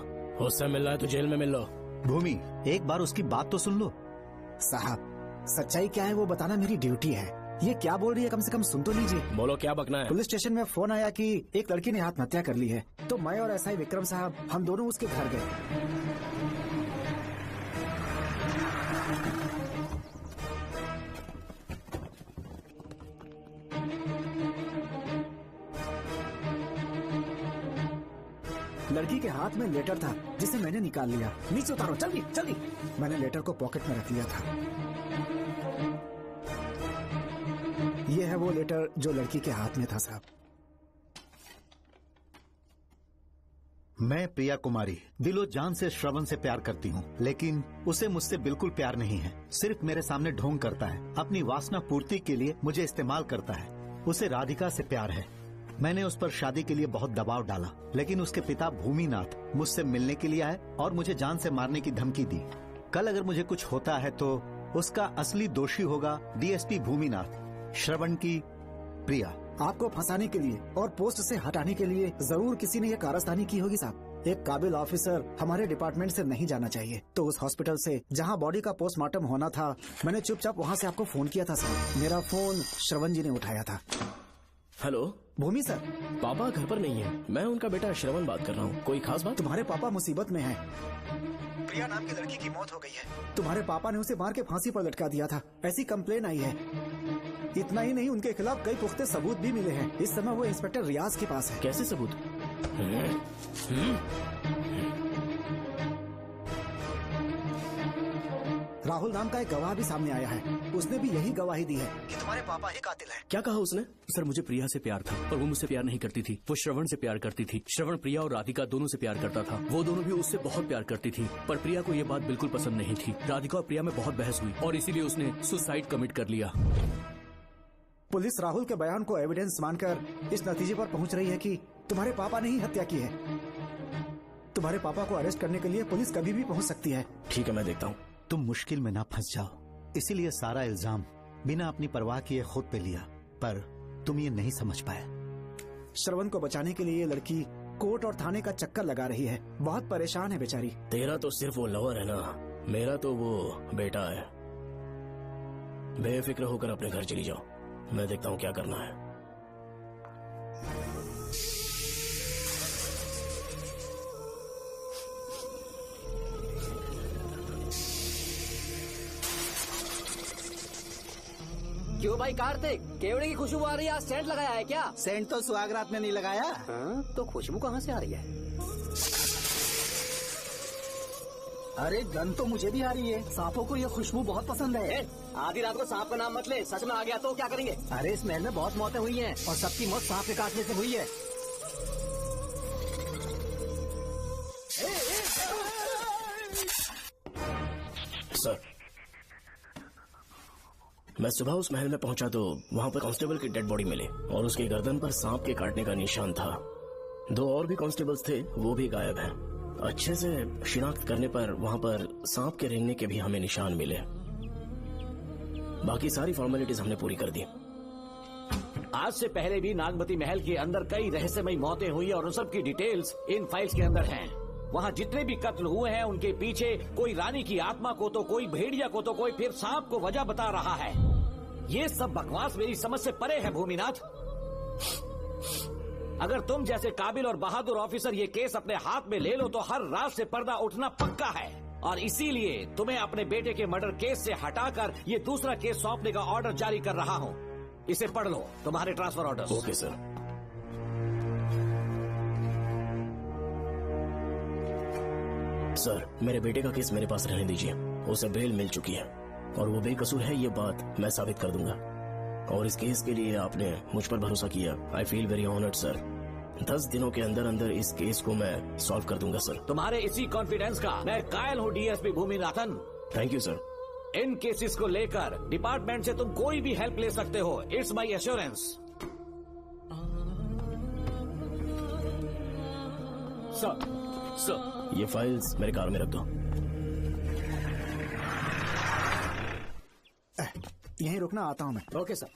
उससे मिलना है तो जेल में मिल लो। भूमि, एक बार उसकी बात तो सुन लो। साहब, सच्चाई क्या है वो बताना मेरी ड्यूटी है। ये क्या बोल रही है, कम से कम सुन तो लीजिए। बोलो, क्या बकना है? पुलिस स्टेशन में फोन आया कि एक लड़की ने आत्महत्या कर ली है, तो मैं और एसआई विक्रम साहब हम दोनों उसके घर गए। लड़की के हाथ में लेटर था जिसे मैंने निकाल लिया। नीचे उतारो, जल्दी जल्दी। मैंने लेटर को पॉकेट में रख लिया था। ये है वो लेटर जो लड़की के हाथ में था साहब। मैं प्रिया कुमारी दिलो जान से श्रवण से प्यार करती हूँ, लेकिन उसे मुझसे बिल्कुल प्यार नहीं है। सिर्फ मेरे सामने ढोंग करता है, अपनी वासना पूर्ति के लिए मुझे इस्तेमाल करता है। उसे राधिका से प्यार है। मैंने उस पर शादी के लिए बहुत दबाव डाला, लेकिन उसके पिता भूमिनाथ मुझसे मिलने के लिए आए और मुझे जान से मारने की धमकी दी। कल अगर मुझे कुछ होता है तो उसका असली दोषी होगा डीएसपी भूमिनाथ। श्रवण की प्रिया। आपको फंसाने के लिए और पोस्ट से हटाने के लिए जरूर किसी ने ये कारस्तानी की होगी साहब। एक काबिल ऑफिसर हमारे डिपार्टमेंट से नहीं जाना चाहिए। तो उस हॉस्पिटल से जहां बॉडी का पोस्टमार्टम होना था, मैंने चुपचाप वहां से आपको फोन किया था साहब। मेरा फोन श्रवण जी ने उठाया था। हेलो भूमि सर। पापा घर पर नहीं है। मैं उनका बेटा श्रवण बात कर रहा हूँ। कोई खास बात? तुम्हारे पापा मुसीबत में हैं। प्रिया नाम की लड़की की मौत हो गई है। तुम्हारे पापा ने उसे मार के फांसी पर लटका दिया था, ऐसी कंप्लेन आई है। इतना ही नहीं, उनके खिलाफ कई पुख्ते सबूत भी मिले हैं। इस समय वो इंस्पेक्टर रियाज के पास है। कैसे सबूत? राहुल नाम का एक गवाह भी सामने आया है। उसने भी यही गवाही दी है कि तुम्हारे पापा ही कातिल हैं। क्या कहा उसने? सर, मुझे प्रिया से प्यार था, पर वो मुझसे प्यार नहीं करती थी। वो श्रवण से प्यार करती थी। श्रवण प्रिया और राधिका दोनों से प्यार करता था। वो दोनों भी उससे बहुत प्यार करती थी, पर प्रिया को ये बात बिल्कुल पसंद नहीं थी। राधिका और प्रिया में बहुत बहस हुई और इसीलिए उसने सुसाइड कमिट कर लिया। पुलिस राहुल के बयान को एविडेंस मानकर इस नतीजे पर पहुंच रही है कि तुम्हारे पापा ने ही हत्या की है। तुम्हारे पापा को अरेस्ट करने के लिए पुलिस कभी भी पहुंच सकती है। ठीक है, मैं देखता हूँ। तुम मुश्किल में ना फंस जाओ, इसीलिए सारा इल्जाम बिना अपनी परवाह किए खुद पे लिया, पर तुम ये नहीं समझ पाए। श्रवण को बचाने के लिए ये लड़की कोर्ट और थाने का चक्कर लगा रही है। बहुत परेशान है बेचारी। तेरा तो सिर्फ वो लवर है ना, मेरा तो वो बेटा है। बेफिक्र होकर अपने घर चली जाओ, मैं देखता हूँ क्या करना है। क्यों भाई कार्तिक, केवड़े की खुशबू आ रही है? आज सेंट लगाया है क्या? सेंट तो सुहागरात में नहीं लगाया। तो खुशबू कहाँ से आ रही है? अरे गन तो मुझे भी आ रही है। सांपों को ये खुशबू बहुत पसंद है। आधी रात को सांप का नाम मत ले, सच में आ गया तो क्या करेंगे? अरे इस महल में बहुत मौतें हुई हैं और सबकी मौत सांप के काटने से हुई है। सर, मैं सुबह उस महल में पहुंचा तो वहां पर कांस्टेबल की डेड बॉडी मिली और उसकी गर्दन पर सांप के काटने का निशान था। 2 और भी कांस्टेबल्स थे, वो भी गायब हैं। अच्छे से शिनाख्त करने पर वहां पर सांप के रेंगने के भी हमें निशान मिले। बाकी सारी फॉर्मेलिटीज हमने पूरी कर दी। आज से पहले भी नागमती महल के अंदर कई रहस्यमयी मौतें हुई और उन सब की डिटेल्स इन फाइल्स के अंदर हैं। वहाँ जितने भी कत्ल हुए हैं उनके पीछे कोई रानी की आत्मा को तो कोई भेड़िया को तो कोई फिर सांप को वजह बता रहा है। ये सब बकवास मेरी समझ से परे है भूमिनाथ। अगर तुम जैसे काबिल और बहादुर ऑफिसर ये केस अपने हाथ में ले लो तो हर रात से पर्दा उठना पक्का है, और इसीलिए तुम्हें अपने बेटे के मर्डर केस से हटाकर ये दूसरा केस सौंपने का ऑर्डर जारी कर रहा हूँ। इसे पढ़ लो, तुम्हारे transfer order. Okay sir. Sir, मेरे बेटे का केस मेरे पास रहने दीजिए। उसे बेल मिल चुकी है और वो बेकसूर है, ये बात मैं साबित कर दूंगा। और इस केस के लिए आपने मुझ पर भरोसा किया। I feel very honoured sir. 10 दिनों के अंदर अंदर इस केस को मैं सॉल्व कर दूंगा सर। तुम्हारे इसी कॉन्फिडेंस का मैं कायल हूँ DSP Bhuminathan. Thank you sir. In cases को लेकर डिपार्टमेंट से तुम कोई भी हेल्प ले सकते हो। It's my assurance. सर, ये फाइल्स मेरे कार में रख दो। यहीं रुकना, आता हूं मैं। Okay sir.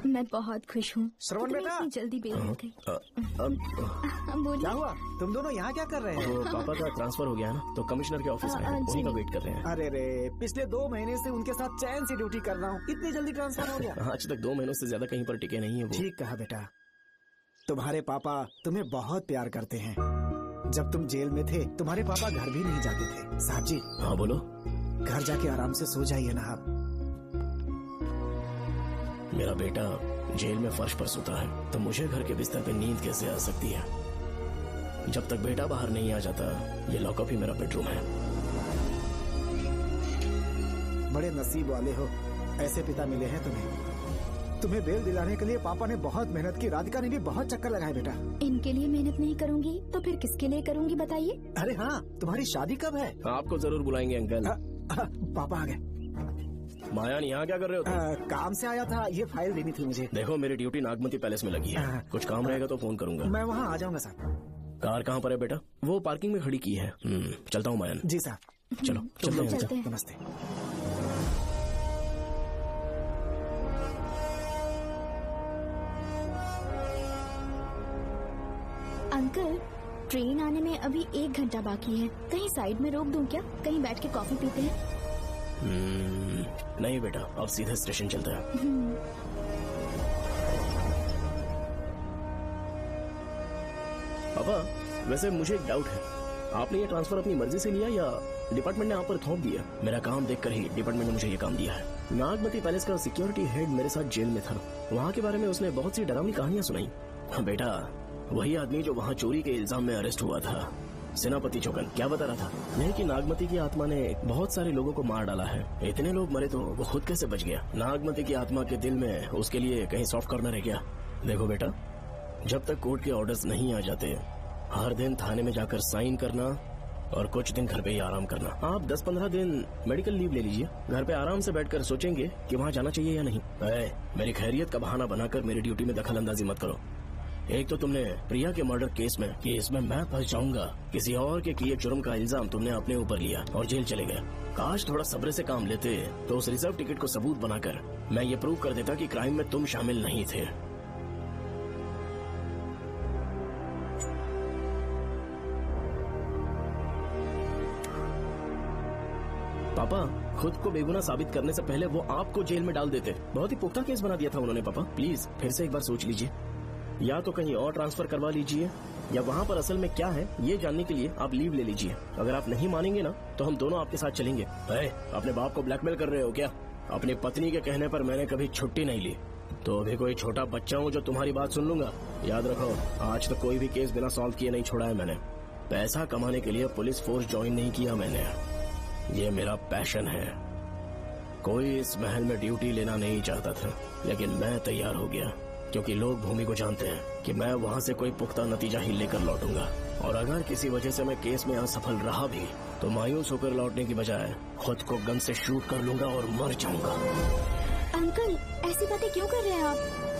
मैं बहुत खुश हूँ। श्रवण बेटा, इतनी जल्दी बेल हो गई। बोलिए। क्या हुआ? तुम दोनों यहाँ क्या कर रहे हैं? तो पापा का ट्रांसफर हो गया है ना, तो कमिश्नर के ऑफिस आए हैं, उन्हीं का वेट कर रहे हैं। अरे रे, पिछले 2 महीने से उनके साथ चैन से ड्यूटी कर रहा हूँ, इतनी जल्दी ट्रांसफर हो गया? आज तक 2 महीनों से ज्यादा कहीं पर टिके नहीं है वो। ठीक कहा बेटा, तुम्हारे पापा तुम्हें बहुत प्यार करते हैं। जब तुम जेल में थे तुम्हारे पापा घर भी नहीं जाते थे। साहब जी। हाँ बोलो। घर जाके आराम से सो जाइए ना आप। मेरा बेटा जेल में फर्श पर सोता है तो मुझे घर के बिस्तर पे नींद कैसे आ सकती है? जब तक बेटा बाहर नहीं आ जाता, ये लॉकअप ही मेरा बेडरूम है। बड़े नसीब वाले हो, ऐसे पिता मिले हैं तुम्हें। तुम्हें बेल दिलाने के लिए पापा ने बहुत मेहनत की, राधिका ने भी बहुत चक्कर लगाए बेटा। इनके लिए मेहनत नहीं करूंगी तो फिर किसके लिए करूंगी बताइए? अरे हाँ, तुम्हारी शादी कब है? आपको जरूर बुलाएंगे अंकल। पापा आ गए। मायान यहाँ क्या कर रहे हो तुम? काम से आया था, ये फाइल देनी थी मुझे। देखो मेरी ड्यूटी नागमती पैलेस में लगी है, कुछ काम रहेगा तो फोन करूंगा। मैं वहाँ आ जाऊंगा साहब। कार कहाँ पर है बेटा? वो पार्किंग में खड़ी की है। चलता हूँ मायान। जी साहब। चलो चलते हैं। नमस्ते। अंकल, ट्रेन आने में अभी 1 घंटा बाकी है, कहीं साइड में रोक दूं क्या? कहीं बैठ के कॉफी पीते हैं? नहीं बेटा, अब सीधे स्टेशन चलते हैं। पापा, वैसे मुझे एक डाउट है, आपने ये ट्रांसफर अपनी मर्जी से लिया या डिपार्टमेंट ने आप पर थोप दिया? मेरा काम देखकर ही डिपार्टमेंट ने मुझे ये काम दिया है। नागमती पैलेस का सिक्योरिटी हेड मेरे साथ जेल में था, वहाँ के बारे में उसने बहुत सी डरावनी कहानियां सुनाई। बेटा, वही आदमी जो वहाँ चोरी के इल्जाम में अरेस्ट हुआ था, सेनापति चौकन, क्या बता रहा था? यह कि नागमती की आत्मा ने बहुत सारे लोगों को मार डाला है। इतने लोग मरे तो वो खुद कैसे बच गया? नागमती की आत्मा के दिल में उसके लिए कहीं सॉफ्ट कॉर्नर है क्या? देखो बेटा, जब तक कोर्ट के ऑर्डर्स नहीं आ जाते, हर दिन थाने में जाकर साइन करना और कुछ दिन घर पे ही आराम करना। आप 10-15 दिन मेडिकल लीव ले लीजिए, घर पे आराम से बैठकर सोचेंगे कि वहाँ जाना चाहिए या नहीं। मेरी खैरियत का बहाना बनाकर मेरी ड्यूटी में दखल अंदाजी मत करो। एक तो तुमने प्रिया के मर्डर केस में कि इसमें मैं फंस जाऊंगा, किसी और के किए जुर्म का इल्जाम तुमने अपने ऊपर लिया और जेल चले गए। काश थोड़ा सब्र से काम लेते तो उस रिजर्व टिकट को सबूत बनाकर मैं ये प्रूव कर देता कि क्राइम में तुम शामिल नहीं थे। पापा, खुद को बेगुनाह साबित करने से पहले वो आपको जेल में डाल देते। बहुत ही पुख्ता केस बना दिया था उन्होंने। पापा प्लीज फिर से एक बार सोच लीजिए, या तो कहीं और ट्रांसफर करवा लीजिए या वहाँ पर असल में क्या है ये जानने के लिए आप लीव ले लीजिए। अगर आप नहीं मानेंगे ना तो हम दोनों आपके साथ चलेंगे। अपने बाप को ब्लैकमेल कर रहे हो क्या? अपनी पत्नी के कहने पर मैंने कभी छुट्टी नहीं ली, तो अभी कोई छोटा बच्चा हूँ जो तुम्हारी बात सुन लूंगा? याद रखो, आज तो कोई भी केस बिना सॉल्व किए नहीं छोड़ा है मैंने। पैसा कमाने के लिए पुलिस फोर्स ज्वाइन नहीं किया मैंने, ये मेरा पैशन है। कोई इस महल में ड्यूटी लेना नहीं चाहता था, लेकिन मैं तैयार हो गया क्योंकि लोग भूमि को जानते हैं कि मैं वहाँ से कोई पुख्ता नतीजा ही लेकर लौटूंगा। और अगर किसी वजह से मैं केस में असफल रहा भी तो मायूस होकर लौटने की बजाय खुद को गन से शूट कर लूंगा और मर जाऊंगा। अंकल, ऐसी बातें क्यों कर रहे हैं आप?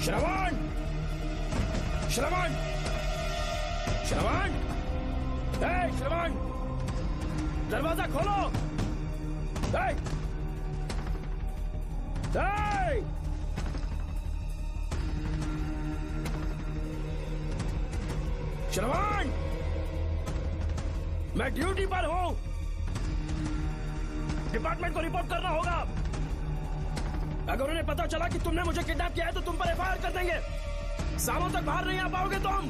श्रवण! श्रवण! श्रवण! श्रवण! दरवाजा खोलो। श्रवण, मैं ड्यूटी पर हूं। डिपार्टमेंट को रिपोर्ट करना होगा। अगर उन्हें पता चला कि तुमने मुझे किडनैप किया है तो तुम पर एफआईआर कर देंगे। सालों तक बाहर नहीं आ पाओगे तुम।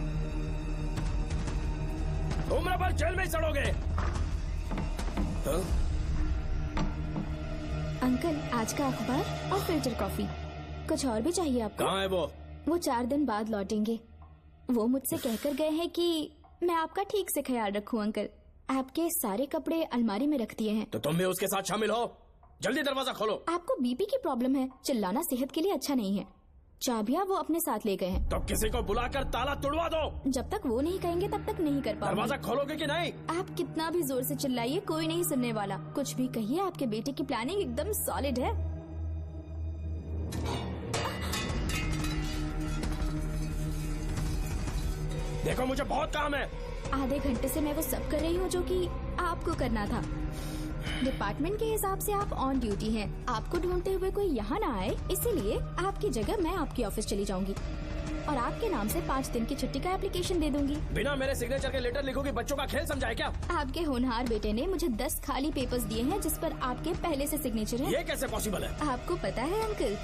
उम्र भर जेल में ही सड़ोगे। अंकल, आज का अखबार और फिल्टर कॉफी। कुछ और भी चाहिए आपको? कहाँ है वो? वो 4 दिन बाद लौटेंगे। वो मुझसे कहकर गए हैं कि मैं आपका ठीक से ख्याल रखूं अंकल। आपके सारे कपड़े अलमारी में रख दिए हैं। तो तुम भी उसके साथ शामिल हो। जल्दी दरवाजा खोलो। आपको बीपी की प्रॉब्लम है, चिल्लाना सेहत के लिए अच्छा नहीं है। चाबियां वो अपने साथ ले गए हैं। तो किसी को बुलाकर ताला तोड़वा दो। जब तक वो नहीं कहेंगे तब तक नहीं कर पाऊंगी। दरवाजा खोलोगे कि नहीं? आप कितना भी जोर से चिल्लाइए, कोई नहीं सुनने वाला। कुछ भी कहिए, आपके बेटे की प्लानिंग एकदम सॉलिड है। देखो, मुझे बहुत काम है। आधे घंटे से मैं वो सब कर रही हूँ जो कि आपको करना था। डिपार्टमेंट के हिसाब से आप ऑन ड्यूटी हैं। आपको ढूंढते हुए कोई यहाँ ना आए, इसीलिए आपकी जगह मैं आपकी ऑफिस चली जाऊंगी और आपके नाम से 5 दिन की छुट्टी का एप्लीकेशन दे दूंगी। बिना मेरे सिग्नेचर के लेटर लिखोगे? बच्चों का खेल समझाए क्या? आपके होनहार बेटे ने मुझे 10 खाली पेपर्स दिए हैं जिस पर आपके पहले से सिग्नेचर है। ये कैसे पॉसिबल है? आपको पता है अंकल,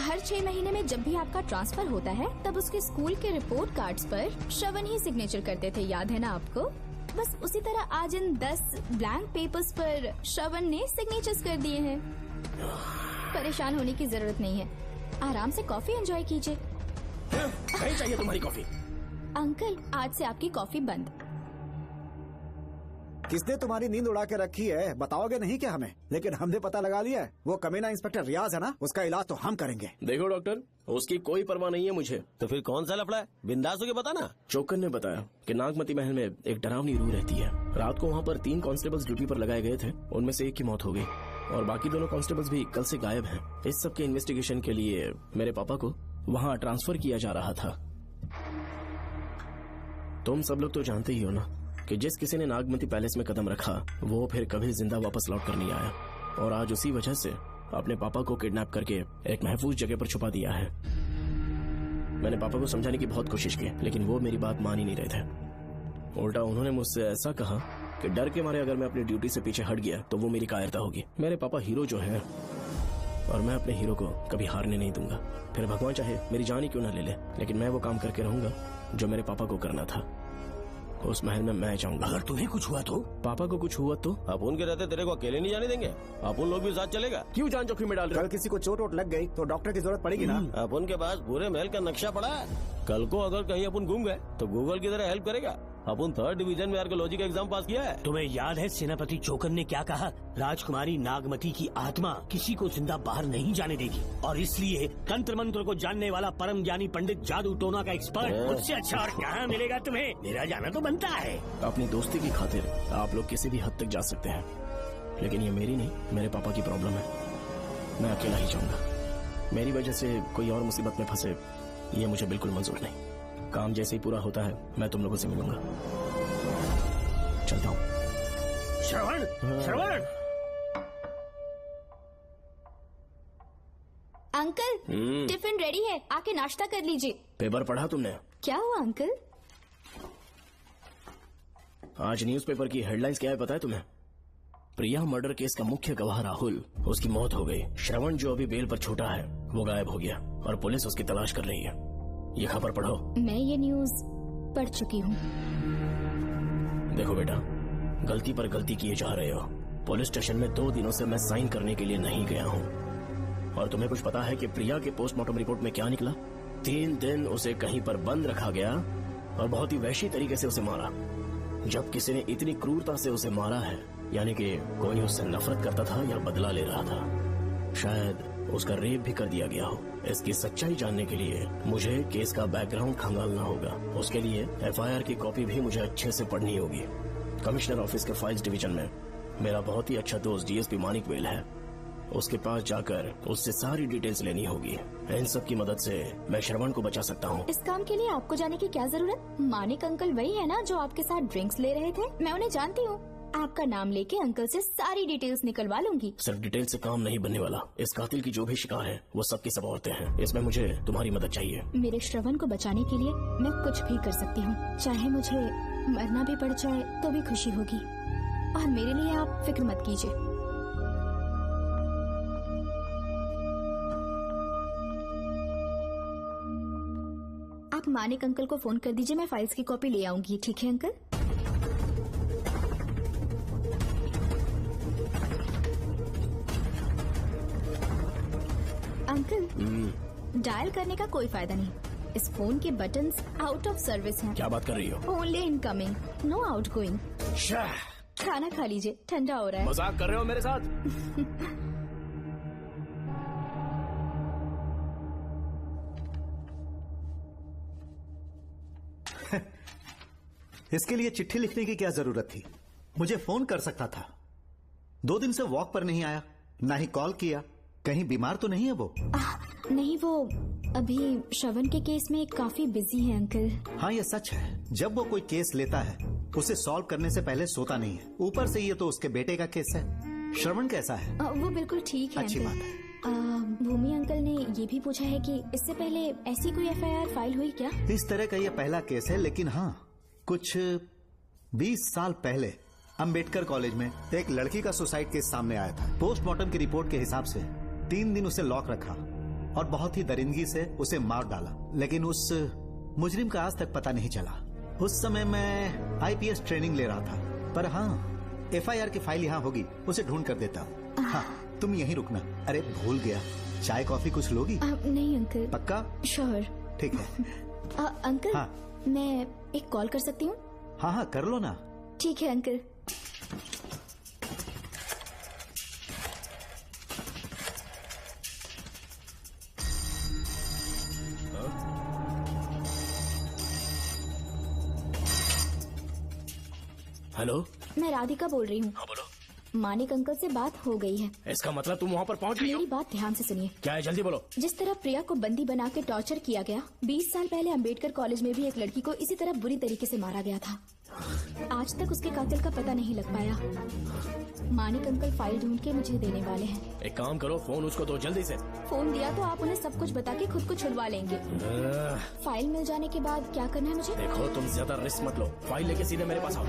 हर 6 महीने में जब भी आपका ट्रांसफर होता है तब उसके स्कूल के रिपोर्ट कार्ड्स पर श्रवण ही सिग्नेचर करते थे, याद है ना आपको? बस उसी तरह आज इन 10 ब्लैंक पेपर्स पर श्रवण ने सिग्नेचर्स कर दिए हैं। परेशान होने की जरूरत नहीं है, आराम से कॉफी एंजॉय कीजिए। नहीं चाहिए तुम्हारी कॉफी। अंकल, आज से आपकी कॉफी बंद। किसने तुम्हारी नींद उड़ा के रखी है बताओगे नहीं क्या हमें? लेकिन हमने पता लगा लिया है, वो कमीना इंस्पेक्टर रियाज है ना, उसका इलाज तो हम करेंगे। देखो डॉक्टर, उसकी कोई परवाह नहीं है मुझे। तो फिर कौन सा लफड़ा है? बिंदास होके बता ना। चोकन ने बताया कि नागमती महल में एक डरावनी रूह रहती है। रात को वहाँ पर 3 कांस्टेबल्स ड्यूटी पर लगाए गए थे, उनमें से एक की मौत हो गई और बाकी दोनों कांस्टेबल्स भी कल से गायब हैं। इस सब के इन्वेस्टिगेशन के लिए मेरे पापा को वहाँ ट्रांसफर किया जा रहा था। तुम सब लोग तो जानते ही हो ना कि जिस किसी ने नागमती पैलेस में कदम रखा वो फिर कभी जिंदा वापस लौट कर नहीं आया, और आज उसी वजह से अपने पापा को किडनैप करके एक महफूज जगह पर छुपा दिया है। मैंने पापा को समझाने की बहुत कोशिश की, लेकिन वो मेरी बात मान ही नहीं रहे थे। उल्टा उन्होंने मुझसे ऐसा कहा कि डर के मारे अगर मैं अपनी ड्यूटी से पीछे हट गया तो वो मेरी कायरता होगी। मेरे पापा हीरो जो है और मैं अपने हीरो को कभी हारने नहीं दूंगा। फिर भगवान चाहे मेरी जान ही क्यों न ले ले, लेकिन मैं वो काम करके रहूंगा जो मेरे पापा को करना था। उस महल में मैं जाऊंगा। अगर तुम्हें कुछ हुआ तो? पापा को कुछ हुआ तो? अपुन के रहते तेरे को अकेले नहीं जाने देंगे। अपुन लोग भी साथ चलेगा। क्यों जान जोखिम में डाल रहे? कल किसी को चोट वोट लग गई तो डॉक्टर की जरूरत पड़ेगी ना। अपुन के पास पूरे महल का नक्शा पड़ा है। कल को अगर कहीं अपन घूम गए तो गूगल की तरह हेल्प करेगा। अपन 3rd डिवीजन में आर्कियोलॉजी का एग्जाम पास किया है। तुम्हें याद है सेनापति चोकन ने क्या कहा? राजकुमारी नागमती की आत्मा किसी को जिंदा बाहर नहीं जाने देगी, और इसलिए तंत्र मंत्र को जानने वाला परम ज्ञानी पंडित जादू टोना का एक्सपर्ट उससे अच्छा और कहाँ मिलेगा तुम्हें? मेरा जाना तो बनता है। अपनी दोस्ती की खातिर आप लोग किसी भी हद तक जा सकते हैं, लेकिन ये मेरी नहीं, मेरे पापा की प्रॉब्लम है। मैं अकेला ही जाऊंगा। मेरी वजह से कोई और मुसीबत में फंसे ये मुझे बिल्कुल मंजूर नहीं। काम जैसे ही पूरा होता है मैं तुम लोगों से मिलूंगा। चलता हूँ। श्रवण, श्रवण। अंकल, टिफिन रेडी है, आके नाश्ता कर लीजिए। पेपर पढ़ा तुमने? क्या हुआ अंकल? आज न्यूज़पेपर की हेडलाइंस क्या है पता है तुम्हें? प्रिया मर्डर केस का मुख्य गवाह राहुल, उसकी मौत हो गई। श्रवण जो अभी बेल पर छूटा है वो गायब हो गया और पुलिस उसकी तलाश कर रही है। ये खबर पढ़ो। मैं ये न्यूज पढ़ चुकी हूँ। देखो बेटा, गलती पर गलती किए जा रहे हो। पुलिस स्टेशन में 2 दिनों से मैं साइन करने के लिए नहीं गया हूँ, और तुम्हें कुछ पता है कि प्रिया के पोस्टमार्टम रिपोर्ट में क्या निकला? 3 दिन उसे कहीं पर बंद रखा गया और बहुत ही वैशी तरीके से उसे मारा। जब किसी ने इतनी क्रूरता से उसे मारा है, यानी कि कोई उससे नफरत करता था या बदला ले रहा था। शायद उसका रेप भी कर दिया गया हो। इसकी सच्चाई जानने के लिए मुझे केस का बैकग्राउंड खंगालना होगा। उसके लिए एफआईआर की कॉपी भी मुझे अच्छे से पढ़नी होगी। कमिश्नर ऑफिस के फाइल्स डिवीजन में मेरा बहुत ही अच्छा दोस्त डीएसपी मानिक वेल है। उसके पास जाकर उससे सारी डिटेल्स लेनी होगी। इन सब की मदद से मैं श्रवण को बचा सकता हूँ। इस काम के लिए आपको जाने की क्या जरूरत? मानिक अंकल वही है ना जो आपके साथ ड्रिंक्स ले रहे थे? मैं उन्हें जानती हूँ। आपका नाम लेके अंकल से सारी डिटेल्स निकलवा लूंगी। सिर्फ डिटेल से काम नहीं बनने वाला। इस कातिल की जो भी शिकार है वो सबकी सब औरतें हैं। इसमें मुझे तुम्हारी मदद चाहिए। मेरे श्रवण को बचाने के लिए मैं कुछ भी कर सकती हूँ, चाहे मुझे मरना भी पड़ जाए तो भी खुशी होगी। और मेरे लिए आप फिक्र मत कीजिए। आप मानिक अंकल को फोन कर दीजिए, मैं फाइल्स की कॉपी ले आऊंगी। ठीक है अंकल? अंकल, डायल करने का कोई फायदा नहीं। इस फोन के बटन्स आउट ऑफ सर्विस हैं। क्या बात कर रही हो? Only incoming, no outgoing. खाना खा लीजिए, ठंडा हो रहा है। मजाक कर रहे हो मेरे साथ? इसके लिए चिट्ठी लिखने की क्या जरूरत थी? मुझे फोन कर सकता था। 2 दिन से वॉक पर नहीं आया, ना ही कॉल किया। कहीं बीमार तो नहीं है वो? नहीं, वो अभी श्रवण के केस में काफी बिजी है अंकल। हाँ, ये सच है। जब वो कोई केस लेता है उसे सॉल्व करने से पहले सोता नहीं है। ऊपर से ये तो उसके बेटे का केस है। श्रवण कैसा है? वो बिल्कुल ठीक है। अच्छी अंकल। बात है। भूमि अंकल ने ये भी पूछा है कि इससे पहले ऐसी कोई FIR फाइल हुई क्या? इस तरह का ये पहला केस है, लेकिन हाँ, कुछ 20 साल पहले अंबेडकर कॉलेज में एक लड़की का सुसाइड केस सामने आया था। पोस्टमार्टम की रिपोर्ट के हिसाब से 3 दिन उसे लॉक रखा और बहुत ही दरिंदगी से उसे मार डाला, लेकिन उस मुजरिम का आज तक पता नहीं चला। उस समय मैं IPS ट्रेनिंग ले रहा था, पर हाँ, FIR की फाइल यहाँ होगी, उसे ढूंढ कर देता हूँ। हाँ, तुम यहीं रुकना। अरे भूल गया, चाय कॉफी कुछ लोगी? नहीं अंकल। पक्का? श्योर। ठीक है। अंकल, हाँ। मैं एक कॉल कर सकती हूँ? हाँ हाँ, कर लो ना। ठीक है अंकल। हेलो, मैं राधिका बोल रही हूँ। हाँ बोलो। मानिक अंकल से बात हो गई है। इसका मतलब तुम वहाँ पर पहुँच गई हो? मेरी बात ध्यान से सुनिए। क्या है, जल्दी बोलो। जिस तरह प्रिया को बंदी बना के टॉर्चर किया गया, 20 साल पहले अंबेडकर कॉलेज में भी एक लड़की को इसी तरह बुरी तरीके से मारा गया था। आज तक उसके कातिल का पता नहीं लग पाया। मानिक अंकल फाइल ढूंढ के मुझे देने वाले हैं। एक काम करो, फोन उसको दो जल्दी से। फोन दिया तो आप उन्हें सब कुछ बता के खुद को छुड़वा लेंगे। फाइल मिल जाने के बाद क्या करना है मुझे? देखो, तुम ज्यादा रिस्क मत लो, फाइल लेके सीधे मेरे पास आओ।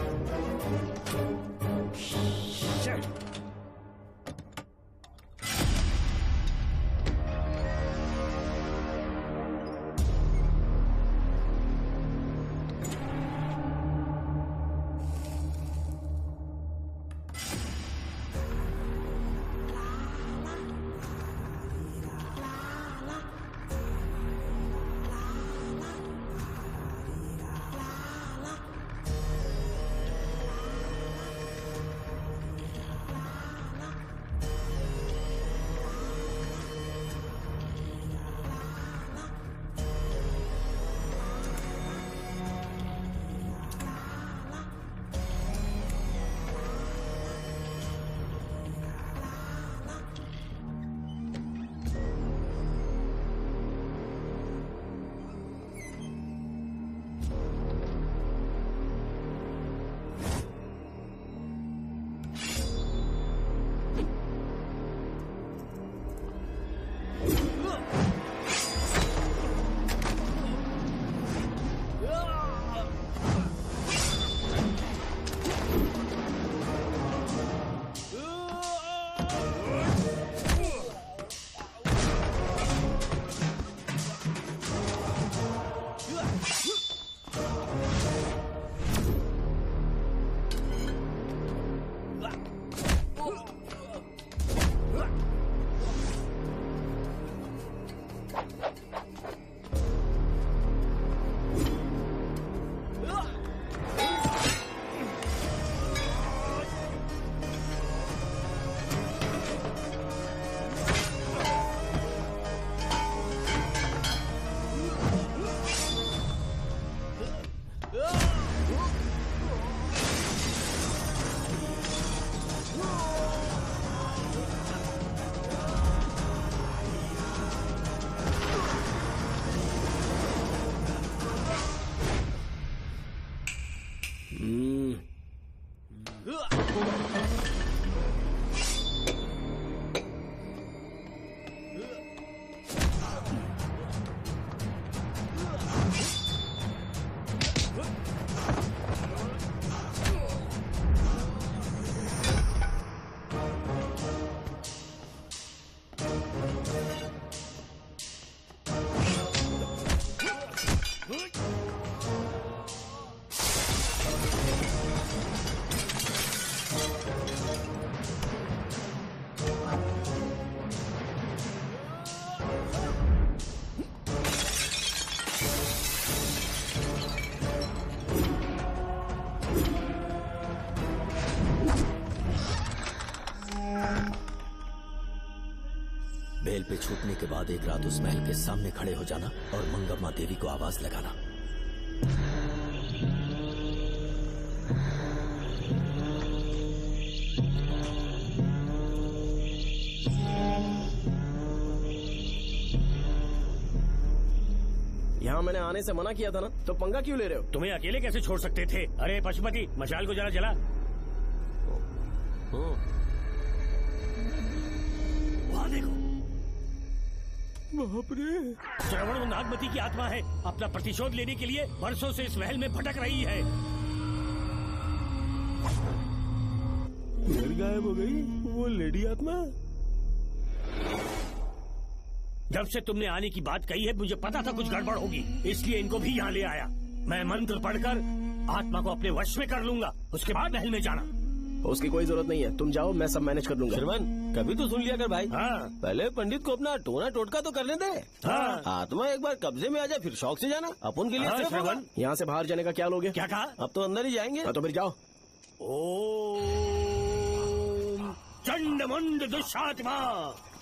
बेल पे छूटने के बाद एक रात उस महल के सामने खड़े हो जाना और मंगम्मा देवी को आवाज लगाना। यहाँ मैंने आने से मना किया था ना, तो पंगा क्यों ले रहे हो? तुम्हें अकेले कैसे छोड़ सकते थे? अरे पशुपति, मशाल को जरा जला। वहाँ देखो, बाप रे। श्रवण नागमती की आत्मा है, अपना प्रतिशोध लेने के लिए वर्षों से इस महल में भटक रही है। गायब हो गई वो लेडी आत्मा। जब से तुमने आने की बात कही है मुझे पता था कुछ गड़बड़ होगी, इसलिए इनको भी यहाँ ले आया। मैं मंत्र पढ़कर आत्मा को अपने वश में कर लूंगा, उसके बाद महल में जाना। उसकी कोई जरूरत नहीं है, तुम जाओ, मैं सब मैनेज कर दूंगा। श्रवण, कभी तो सुन लिया कर भाई। हाँ। पहले पंडित को अपना टोना टोटका तो करने दे। हाँ। आत्मा एक बार कब्जे में आ जाए फिर शौक से जाना। अपन के लिए हाँ, सिर्फ होगा। यहाँ से बाहर जाने का क्या लोगे? क्या कहा? अब तो अंदर ही जाएंगे। तो फिर जाओ। ओम चंडमुंड दुष्टात्मा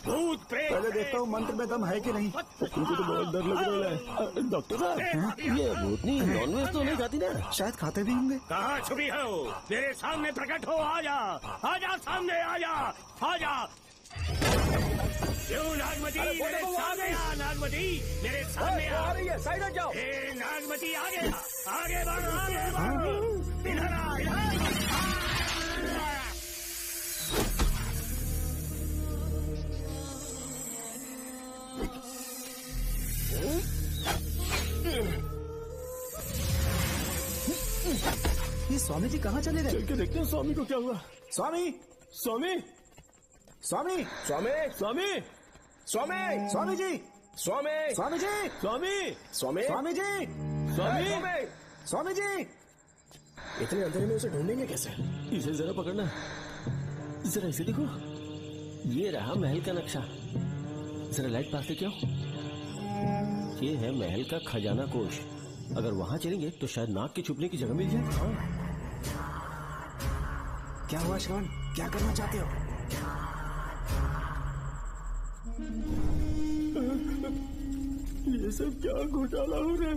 भूत प्रेत। पहले देखता हूँ मंत्र में दम है कि नहीं। तुमको तो बहुत डर लग रहा है। डॉक्टर साहब, ये भूतनी नॉनवेज तो नहीं खाती ना? शायद खाते भी होंगे। कहाँ छुपी हो? मेरे सामने प्रकट हो, आजा, आजा सामने, आजा, आजा। क्यों नागमती, मेरे सामने आ। नागमती, मेरे सामने आ रही है, साइड हट जाओ। नागमती आगे, आगे बढ़, आगे बढ़। इधर आ, इधर। ये स्वामी जी कहाँ चले गए? चल के देखते हैं स्वामी को क्या हुआ। स्वामी, स्वामी, स्वामी, स्वामी, स्वामी, स्वामी, स्वामी जी, स्वामी, स्वामी जी, स्वामी, स्वामी, स्वामी जी, स्वामी, स्वामी जी। इतने अंधेरे में उसे ढूंढेंगे कैसे? इसे जरा पकड़ना, जरा इसे देखो, ये रहा महल का नक्शा। जरा लाइट पास लेके आओ। ये है महल का खजाना कोष। अगर वहाँ चलेंगे तो शायद नाग के छुपने की जगह मिल जाए। हाँ। क्या हुआ श्रवण, क्या करना चाहते हो? ये सब क्या घोटाला हो रहा है?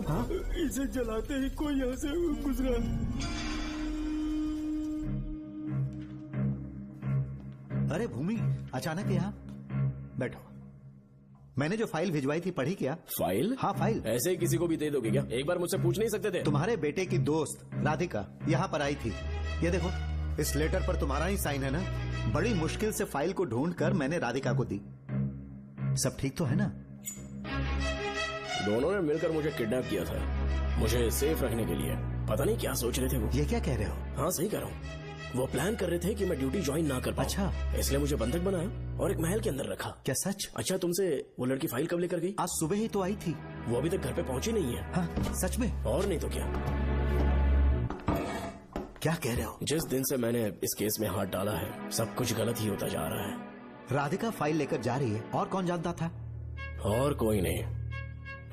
हाँ? इसे जलाते ही कोई यहाँ से गुजरा। अरे भूमि, अचानक यहाँ? बैठो। मैंने जो फाइल भिजवाई थी पढ़ी क्या? फाइल? हाँ फाइल। ऐसे ही किसी को भी दे दोगे क्या? एक बार मुझसे पूछ नहीं सकते थे? तुम्हारे बेटे की दोस्त राधिका यहाँ पर आई थी। ये देखो, इस लेटर पर तुम्हारा ही साइन है ना? बड़ी मुश्किल से फाइल को ढूंढकर मैंने राधिका को दी। सब ठीक तो है ना? दोनों ने मिलकर मुझे किडनैप किया था, मुझे सेफ रखने के लिए। पता नहीं क्या सोच रहे थे वो। ये क्या कह रहे हो? हाँ सही कह रहा हूँ। वो प्लान कर रहे थे कि मैं ड्यूटी ज्वाइन ना कर पाऊं। अच्छा। इसलिए मुझे बंधक बनाया और एक महल के अंदर रखा। क्या सच? अच्छा, तुमसे वो लड़की फाइल कब लेकर गई? आज सुबह ही तो आई थी। वो अभी तक घर पे पहुंची नहीं है। हाँ, सच में? और नहीं तो क्या। क्या कह रहे हो? जिस दिन से मैंने इस केस में हाथ डाला है सब कुछ गलत ही होता जा रहा है। राधिका फाइल लेकर जा रही है, और कौन जानता था? और कोई नहीं।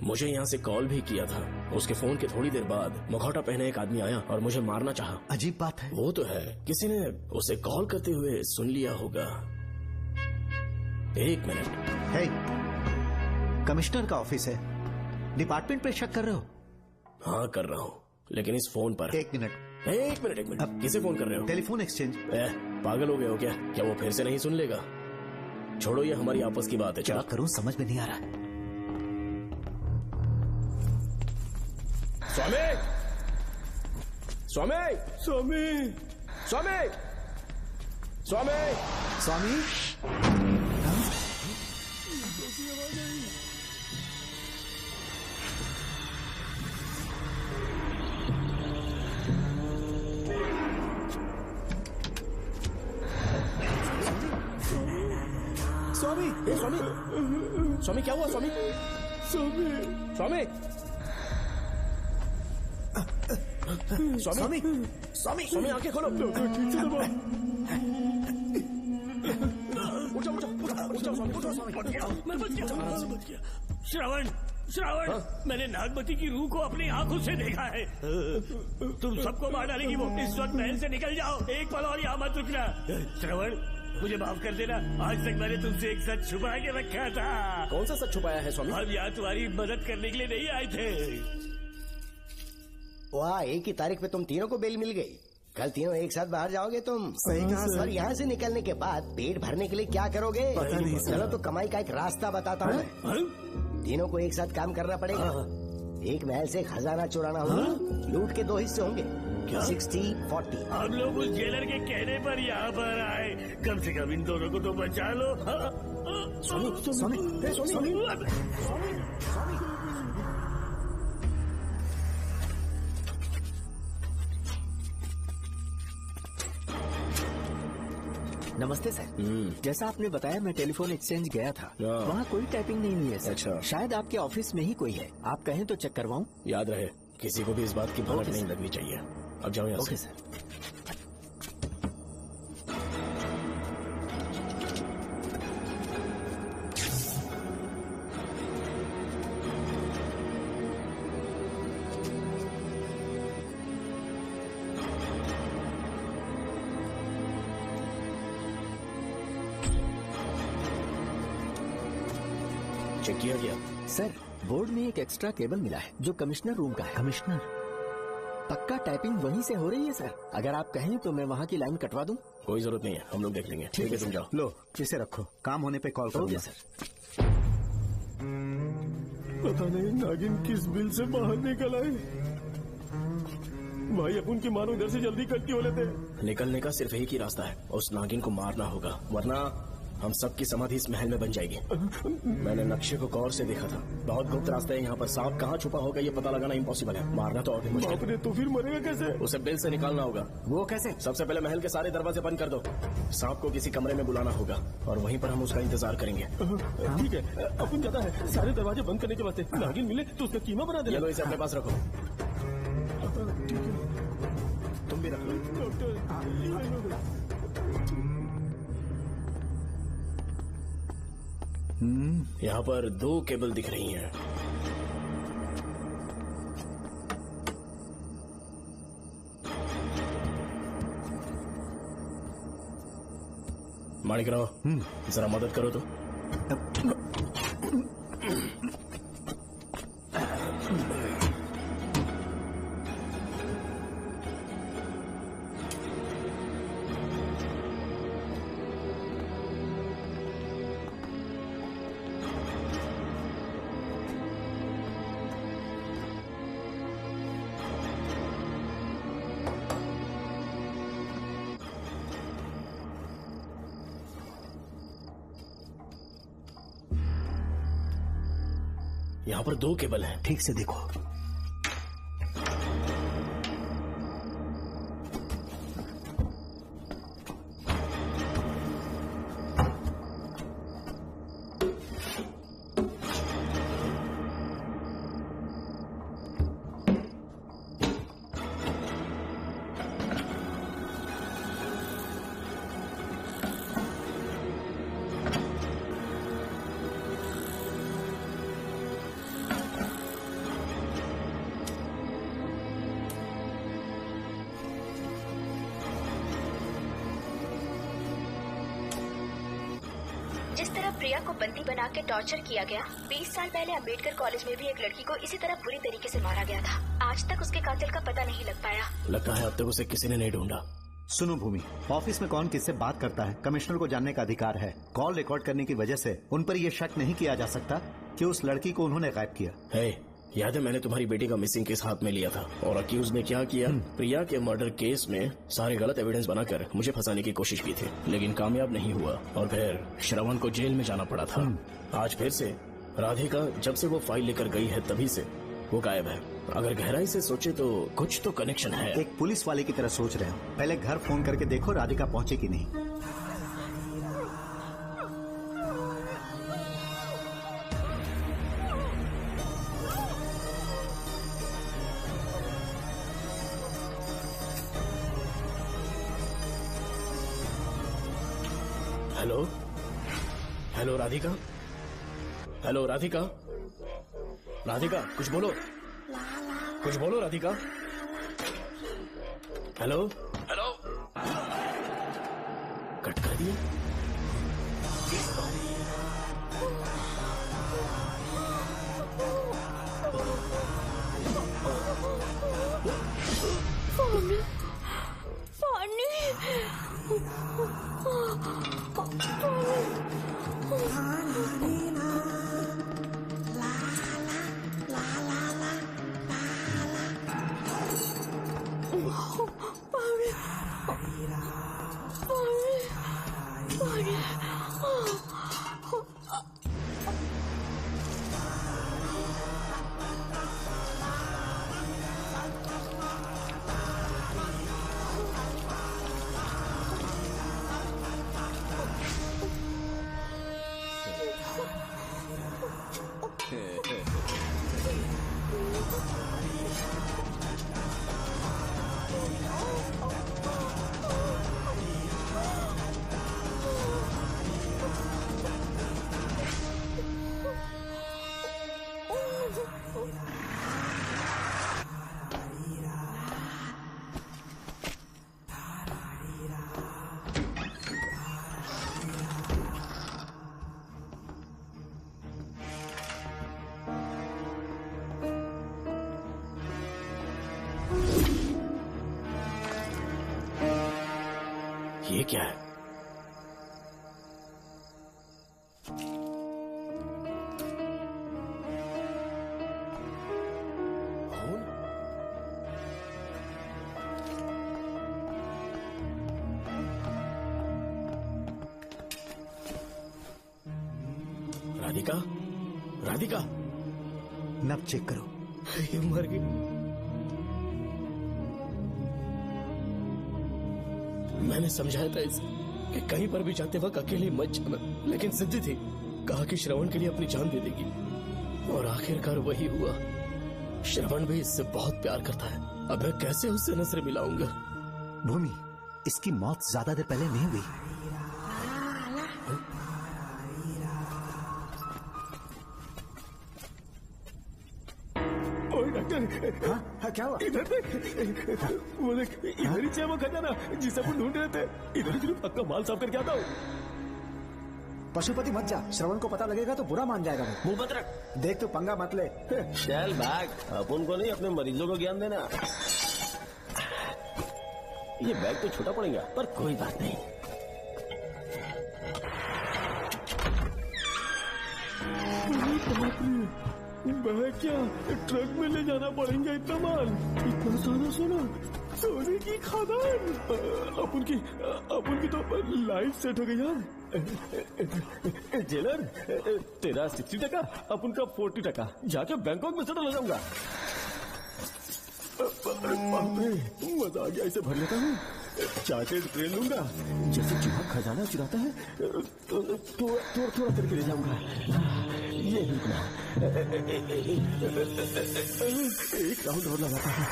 मुझे यहाँ से कॉल भी किया था। उसके फोन के थोड़ी देर बाद मुखौटा पहने एक आदमी आया और मुझे मारना चाहा। अजीब बात है। वो तो है, किसी ने उसे कॉल करते हुए सुन लिया होगा। एक मिनट। हे, कमिश्नर का ऑफिस है, डिपार्टमेंट पे शक कर रहे हो? हाँ कर रहा हूँ, लेकिन इस फोन पर। एक मिनट। अब किसे फोन कर रहे हो? Telephone exchange. पागल हो गए हो क्या? क्या वो फिर से नहीं सुन लेगा? छोड़ो, ये हमारी आपस की बात है। क्या करूं समझ में नहीं आ रहा। स्वामी, स्वामी, स्वामी, स्वामी, स्वामी, स्वामी। स्वामी, स्वामी, स्वामी क्या हुआ? स्वामी, स्वामी, स्वामी, स्वामी, स्वामी, स्वामी आंखें खोलो। ठीक से दबाओ। उठो, उठो, उठो, उठो, स्वामी, उठो, स्वामी। मैं बच गया। श्रवण, श्रवण, मैंने नागमती की रूह को अपनी आंखों से देखा है। तुम सबको मार डालेगी वो। इस वक्त महल से निकल जाओ, एक पल और यहाँ मत रुकना। श्रवण, मुझे माफ कर देना। आज तक मैंने तुमसे एक सच छुपा के रखा था। कौन सा सच छुपाया है स्वामी? हम यहाँ तुम्हारी मदद करने के लिए नहीं आए थे। वाह, एक ही तारीख पे तुम तीनों को बेल मिल गई। कल तीनों एक साथ बाहर जाओगे तुम? सही कहा सर। और यहाँ से निकलने के बाद पेट भरने के लिए क्या करोगे? पता नहीं सर। चलो तो कमाई का एक रास्ता बताता हूँ। तीनों को एक साथ काम करना पड़ेगा। एक महल से खजाना चुराना होगा। लूट के 2 हिस्से होंगे। 60-40। हम लोग उस जेलर के कहने पर यहाँ पर आए। कम से कम इन दोनों को तो बचा लो। नमस्ते सर। जैसा आपने बताया मैं टेलीफोन एक्सचेंज गया था, वहाँ कोई टाइपिंग नहीं हुई है सर। अच्छा। शायद आपके ऑफिस में ही कोई है, आप कहें तो चेक करवाऊं? याद रहे, किसी को भी इस बात की भनक नहीं लगनी चाहिए। अब जाओ यहाँ ओके से। सर। चेक किया गया? सर, बोर्ड में एक एक्स्ट्रा केबल मिला है जो कमिश्नर रूम का है। कमिश्नर? पक्का टाइपिंग वहीं से हो रही है सर। अगर आप कहें तो मैं वहाँ की लाइन कटवा दूं? कोई जरूरत नहीं है, हम लोग देख लेंगे। ठीक है, तुम जाओ। लो, इसे रखो, काम होने पे कॉल करूंगा। सर। पता नहीं नागिन किस बिल से बाहर निकल आए। भाई अपन की मानो इधर से जल्दी कट क्यों लेते? निकलने का सिर्फ एक ही रास्ता है, उस नागिन को मारना होगा, वरना हम सबकी समाधि इस महल में बन जाएगी। मैंने नक्शे को गौर से देखा था, बहुत गुप्त रास्ता है यहाँ पर। सांप कहाँ छुपा होगा ये पता लगाना इम्पॉसिबल है, मारना तो और भी मुश्किल है। तो फिर मरेगा कैसे? उसे बिल से निकालना होगा। वो कैसे? सबसे पहले महल के सारे दरवाजे बंद कर दो। सांप को किसी कमरे में बुलाना होगा और वहीं पर हम उसका इंतजार करेंगे। ठीक है, अपन जाता है। सारे दरवाजे बंद करने के वास्ते नागिन मिले तो उसका कीमा बना देना। ये लो, इसे अपने पास रखो। तुम भी रख लो। यहाँ पर 2 केबल दिख रही हैं। माणिकराव, जरा मदद करो तो। यहाँ पर 2 केबल हैं। ठीक से देखो। जिस तरह प्रिया को बंदी बना के टॉर्चर किया गया, 20 साल पहले अंबेडकर कॉलेज में भी एक लड़की को इसी तरह बुरी तरीके से मारा गया था। आज तक उसके कातिल का पता नहीं लग पाया। लगता है अब तक उसे किसी ने नहीं ढूंढा। सुनो भूमि, ऑफिस में कौन किससे बात करता है कमिश्नर को जानने का अधिकार है। कॉल रिकॉर्ड करने की वजह से उन पर यह शक नहीं किया जा सकता कि उस लड़की को उन्होंने गायब किया है। याद है मैंने तुम्हारी बेटी का मिसिंग केस हाथ में लिया था और अक्यूज ने क्या किया? प्रिया के मर्डर केस में सारे गलत एविडेंस बनाकर मुझे फंसाने की कोशिश की थी, लेकिन कामयाब नहीं हुआ और फिर श्रवण को जेल में जाना पड़ा था। आज फिर से राधिका जब से वो फाइल लेकर गई है तभी से वो गायब है। अगर गहराई से सोचे तो कुछ तो कनेक्शन है। एक पुलिस वाले की तरह सोच रहे हो। पहले घर फोन करके देखो राधिका पहुंचे कि नहीं। Hello hello Radhika, hello Radhika, Radhika कुछ बोलो, कुछ बोलो राधिका। हेलो हेलो, कट कर दिया। ये क्या है? राधिका, राधिका, नब चेक करो। ये मर गई। मैंने समझाया था इसे कि कहीं पर भी जाते वक्त अकेले मत जाना, लेकिन जिद्दी थी। कहा कि श्रवण के लिए अपनी जान दे देगी, और आखिरकार वही हुआ। श्रवण भी इससे बहुत प्यार करता है। अब मैं कैसे उससे नजर मिलाऊंगा? भूमि, इसकी मौत ज्यादा देर पहले नहीं हुई। हाँ, क्या हुआ? इधर देख, वो देख, इधर ही है वो खजाना जिसे अपन ढूंढ रहे थे। इधर ही पक्का माल साफ करके आता हूँ। पशुपति मत जा, श्रवण को पता लगेगा तो बुरा मान जाएगा। मुंह मत रख। देख तो पंगा मत ले। चल बैग, अपन को नहीं अपने मरीजों को ज्ञान देना। ये बैग तो छोटा पड़ेगा, पर कोई बात नहीं। मैं क्या ट्रक में ले जाना पड़ेगा इतना माल? इतना सारा सोना, सोने की खादान। अपन की तो लाइफ सेट हो गई यार। जेलर, तेरा 60%, अपन का 40%। जाके बैंकॉक में सेटल हो जाऊंगा। मजा आ गया, इसे भर लेता हूँ। चार्टेड ट्रेन लूंगा, जैसे चूहा खजाना चुराता है थोड़ा थोड़ा करके ले जाऊंगा। ये रुकना, एक राउंड और लगाता है।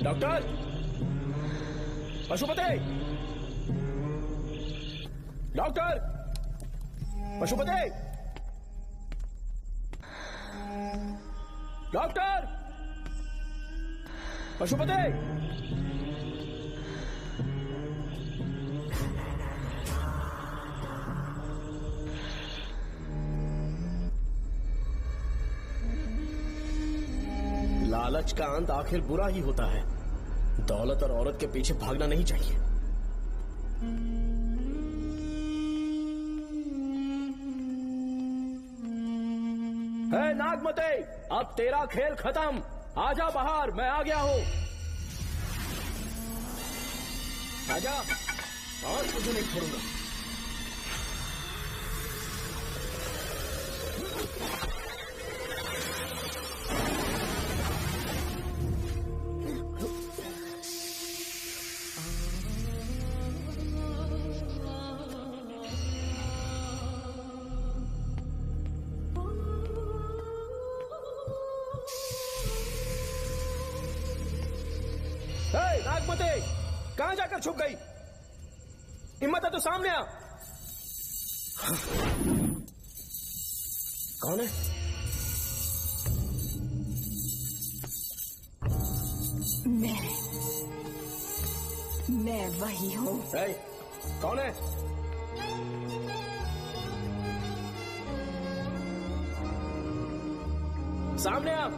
Doctor, Pashupati, doctor, Pashupati, doctor, Pashupati. लालच का अंत आखिर बुरा ही होता है। दौलत और औरत के पीछे भागना नहीं चाहिए। है नागमते, अब तेरा खेल खत्म। आजा बाहर, मैं आ गया हूँ। आजा, और तुझे नहीं छोड़ूंगा। कहां जाकर छुप गई? हिम्मत है तो सामने आ। कौन है? मैं वही हूँ। कौन है? सामने आ।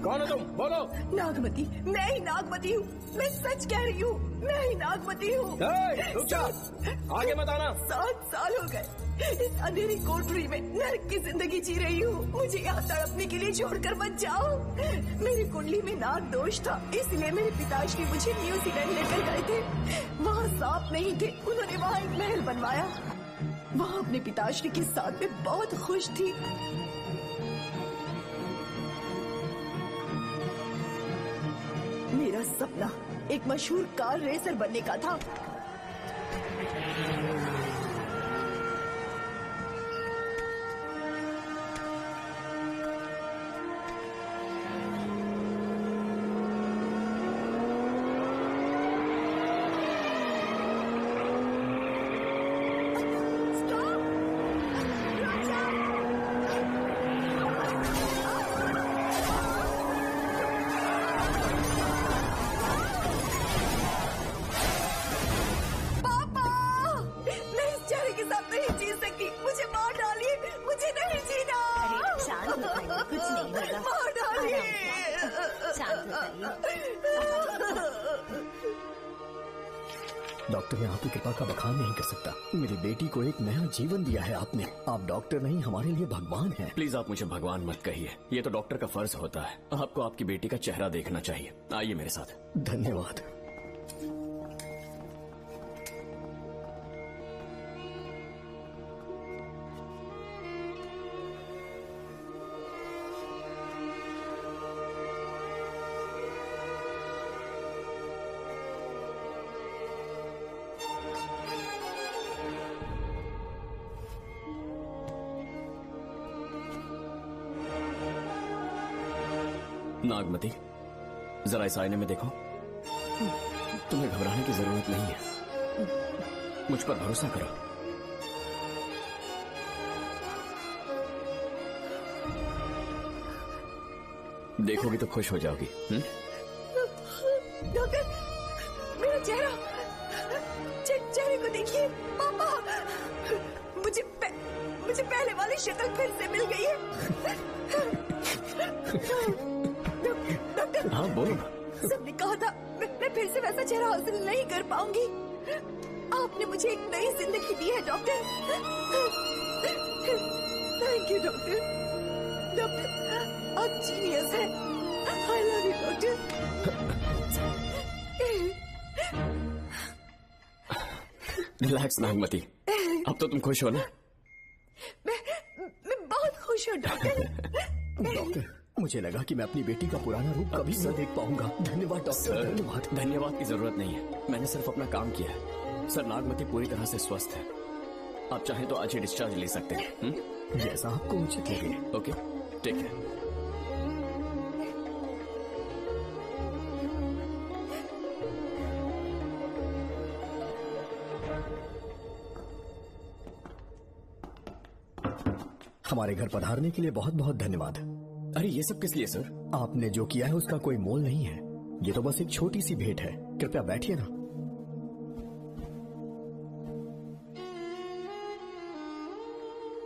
कौन हो तुम? बोलो। नागमती, मैं ही नागमती हूँ। मैं सच कह रही हूँ, मैं ही नागमती हूँ। रुक जा, आगे मत आना। 7 साल हो गए इस अंधेरी कोठरी में नर्क की जिंदगी जी रही हूँ। मुझे यहाँ तड़पने के लिए छोड़कर मत जाओ। मेरी कुंडली में नाग दोष था, इसलिए मेरे पिताश्री मुझे न्यूजीलैंड लेकर गए थे। वहाँ सांप नहीं थे, उन्होंने वहाँ एक महल बनवाया। वहाँ अपने पिताश्री के साथ में बहुत खुश थी। मेरा सपना एक मशहूर कार रेसर बनने का था। डॉक्टर, मैं आपकी कृपा का बखान नहीं कर सकता। मेरी बेटी को एक नया जीवन दिया है आपने। आप डॉक्टर नहीं, हमारे लिए भगवान हैं। प्लीज आप मुझे भगवान मत कहिए, ये तो डॉक्टर का फर्ज होता है। आपको आपकी बेटी का चेहरा देखना चाहिए। आइए मेरे साथ। धन्यवाद। नागमती, जरा इस आईने में देखो। तुम्हें घबराने की जरूरत नहीं है, मुझ पर भरोसा करो। देखोगी तो खुश हो जाओगी। डॉक्टर, मेरा चेहरा, चेहरे को देखिए। पापा, मुझे पहले वाली शक्ल फिर से मिल गई है। डॉक्टर, हाँ बोलो। सबने कहा था मैं फिर से वैसा चेहरा हासिल नहीं कर पाऊंगी। आपने मुझे एक नई जिंदगी दी है doctor. Thank you doctor. Doctor, आप जीनियस हैं। I love you doctor. Relax Nagmati, अब तो तुम खुश हो ना? मैं बहुत खुश हूँ डॉक्टर। डॉक्टर, मुझे लगा कि मैं अपनी बेटी का पुराना रूप कभी न देख पाऊंगा। धन्यवाद डॉक्टर। धन्यवाद। धन्यवाद की जरूरत नहीं है, मैंने सिर्फ अपना काम किया है। सर, नागमती पूरी तरह से स्वस्थ है। आप चाहें तो आज ही डिस्चार्ज ले सकते हैं। जैसा आपको उचित लगे। ओके, ठीक है। हमारे घर पधारने के लिए बहुत बहुत धन्यवाद। अरे ये सब किस लिए सर? आपने जो किया है उसका कोई मोल नहीं है। ये तो बस एक छोटी सी भेंट है। कृपया बैठिए ना।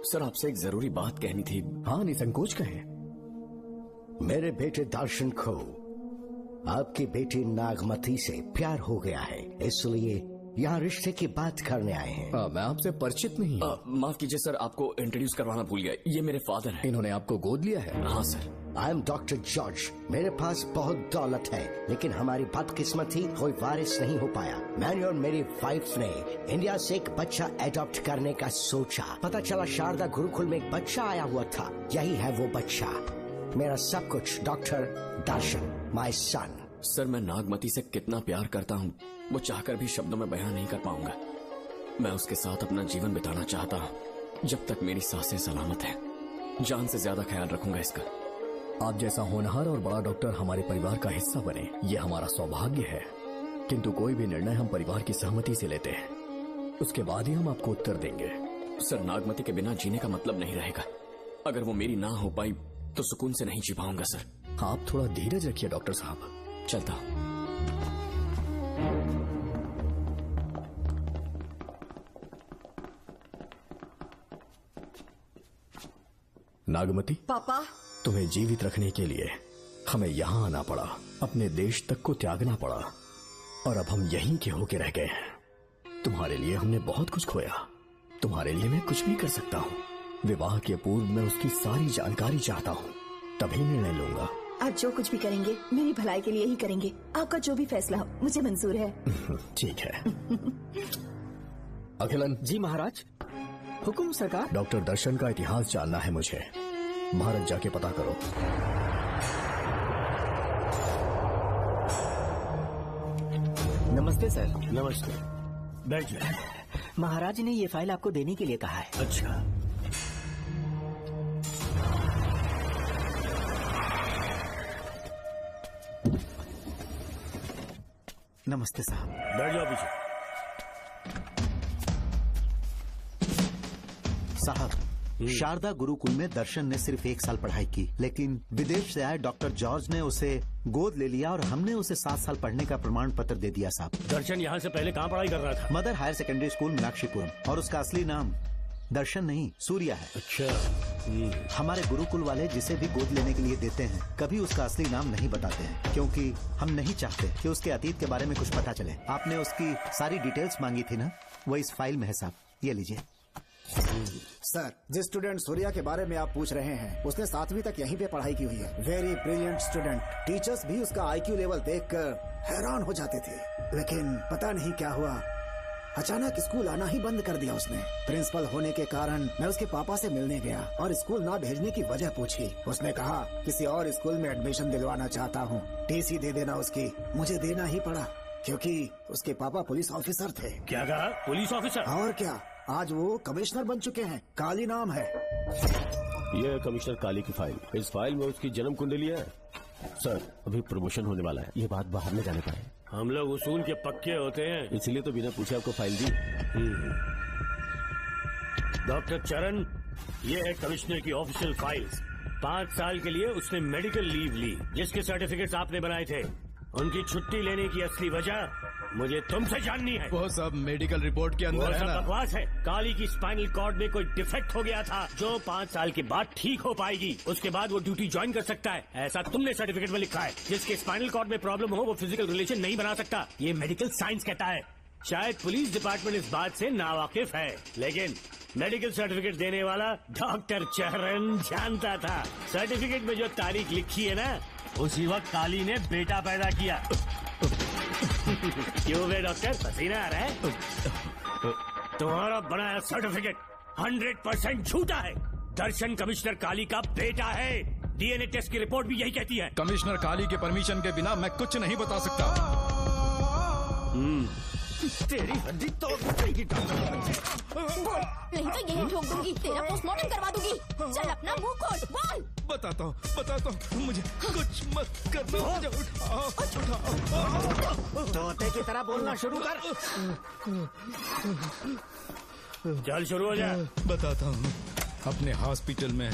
सर, आपसे एक जरूरी बात कहनी थी। हाँ, निसंकोच कहें। मेरे बेटे दर्शन को आपकी बेटी नागमती से प्यार हो गया है, इसलिए यहाँ रिश्ते की बात करने आए हैं। मैं आपसे परिचित नहीं। माफ कीजिए सर, आपको इंट्रोड्यूस करवाना भूल गया। ये मेरे फादर हैं। इन्होंने आपको गोद लिया है? हाँ sir. I am doctor George. मेरे पास बहुत दौलत है, लेकिन हमारी बदकिस्मती कोई वारिस नहीं हो पाया। मैंने और मेरी वाइफ ने इंडिया से एक बच्चा एडॉप्ट करने का सोचा। पता चला शारदा गुरुकुल में एक बच्चा आया हुआ था। यही है वो बच्चा, मेरा सब कुछ। Doctor Darshan, my son. Sir, मैं नागमती से कितना प्यार करता हूँ वो चाहकर भी शब्दों में बयान नहीं कर पाऊंगा। मैं उसके साथ अपना जीवन बिताना चाहता हूँ जब तक मेरी सांसें सलामत हैं। जान से ज्यादा ख्याल रखूंगा इसका। आप जैसा होनहार और बड़ा डॉक्टर हमारे परिवार का हिस्सा बने, ये हमारा सौभाग्य है। किंतु कोई भी निर्णय हम परिवार की सहमति से लेते हैं, उसके बाद ही हम आपको उत्तर देंगे। सर, नागमती के बिना जीने का मतलब नहीं रहेगा। अगर वो मेरी ना हो पाई तो सुकून से नहीं जी पाऊंगा सर। आप थोड़ा धीरज रखिए डॉक्टर साहब। चलता हूं। नागमती, पापा, तुम्हें जीवित रखने के लिए हमें यहाँ आना पड़ा, अपने देश तक को त्यागना पड़ा, और अब हम यहीं के होके रह गए हैं। तुम्हारे लिए हमने बहुत कुछ खोया, तुम्हारे लिए मैं कुछ भी कर सकता हूँ। विवाह के पूर्व मैं उसकी सारी जानकारी चाहता हूँ, तभी निर्णय लूंगा। आप जो कुछ भी करेंगे मेरी भलाई के लिए ही करेंगे। आपका जो भी फैसला हो मुझे मंजूर है। ठीक है। अखिलन। जी महाराज। हुकुम सरकार। डॉक्टर दर्शन का इतिहास जानना है मुझे, भारत जाके पता करो। नमस्ते सर। नमस्ते, बैठ जाए। महाराज ने ये फाइल आपको देने के लिए कहा है। अच्छा, नमस्ते साहब। बैठ जाओ पीछे। साहब, शारदा गुरुकुल में दर्शन ने सिर्फ 1 साल पढ़ाई की, लेकिन विदेश से आए डॉक्टर जॉर्ज ने उसे गोद ले लिया और हमने उसे 7 साल पढ़ने का प्रमाण पत्र दे दिया साहब। दर्शन यहाँ से पहले कहाँ पढ़ाई कर रहा था? Mother Higher Secondary School Meenakshipuram, और उसका असली नाम दर्शन नहीं सूर्या है। अच्छा। हमारे गुरुकुल वाले जिसे भी गोद लेने के लिए देते हैं कभी उसका असली नाम नहीं बताते हैं, क्योंकि हम नहीं चाहते कि उसके अतीत के बारे में कुछ पता चले। आपने उसकी सारी डिटेल्स मांगी थी ना, वो इस फाइल में है साहब, ये लीजिए। सर, जिस स्टूडेंट सूर्या के बारे में आप पूछ रहे हैं उसने 7वीं तक यहीं पे पढ़ाई की हुई है। Very brilliant student. टीचर्स भी उसका IQ लेवल देखकर हैरान हो जाते थे, लेकिन पता नहीं क्या हुआ, अचानक स्कूल आना ही बंद कर दिया उसने। प्रिंसिपल होने के कारण मैं उसके पापा से मिलने गया और स्कूल ना भेजने की वजह पूछी। उसने कहा किसी और स्कूल में एडमिशन दिलवाना चाहता हूँ, TC दे देना उसकी। मुझे देना ही पड़ा क्योंकि उसके पापा पुलिस ऑफिसर थे। क्या कहा? Police officer? और क्या, आज वो कमिश्नर बन चुके हैं। काली नाम है। यह है कमिश्नर काली की फाइल। इस फाइल में उसकी जन्म कुंडली है। सर, अभी प्रमोशन होने वाला है, ये बात बाहर न जाने पाए। हम लोग उसूल के पक्के होते हैं, इसलिए तो बिना पूछे आपको फाइल दी। डॉक्टर चरण, ये है कमिश्नर की ऑफिशियल फाइल्स। 5 साल के लिए उसने मेडिकल लीव ली, जिसके सर्टिफिकेट्स आपने बनाए थे। उनकी छुट्टी लेने की असली वजह मुझे तुमसे जाननी है। वो सब मेडिकल रिपोर्ट के अंदर है ना? बकवास है। काली की स्पाइनल कॉर्ड में कोई डिफेक्ट हो गया था जो 5 साल के बाद ठीक हो पाएगी। उसके बाद वो ड्यूटी ज्वाइन कर सकता है, ऐसा तुमने सर्टिफिकेट में लिखा है। जिसके स्पाइनल कॉर्ड में प्रॉब्लम हो वो फिजिकल रिलेशन नहीं बना सकता, ये मेडिकल साइंस कहता है। शायद पुलिस डिपार्टमेंट इस बात से नावाकिफ है, लेकिन मेडिकल सर्टिफिकेट देने वाला डॉक्टर चरण जानता था। सर्टिफिकेट में जो तारीख लिखी है ना, उसी वक्त काली ने बेटा पैदा किया। क्यों बे डॉक्टर, पसीना आ रहा है? तुम्हारा बनाया सर्टिफिकेट 100% झूठा है। दर्शन कमिश्नर काली का बेटा है। DNA टेस्ट की रिपोर्ट भी यही कहती है। कमिश्नर काली के परमिशन के बिना मैं कुछ नहीं बता सकता। तेरी हड्डी तोड़ देगी डॉक्टर। नहीं तो यही ठोक दूंगी, तेरा पोस्टमार्टम करवा दूंगी। चल अपना मुंह खोल, बोल। बताता हूँ, मुझे कुछ मत करना। मुझे उठाओ। तोते की तरह बोलना शुरू कर। चल शुरू हो जा। बताता हूँ, अपने हॉस्पिटल में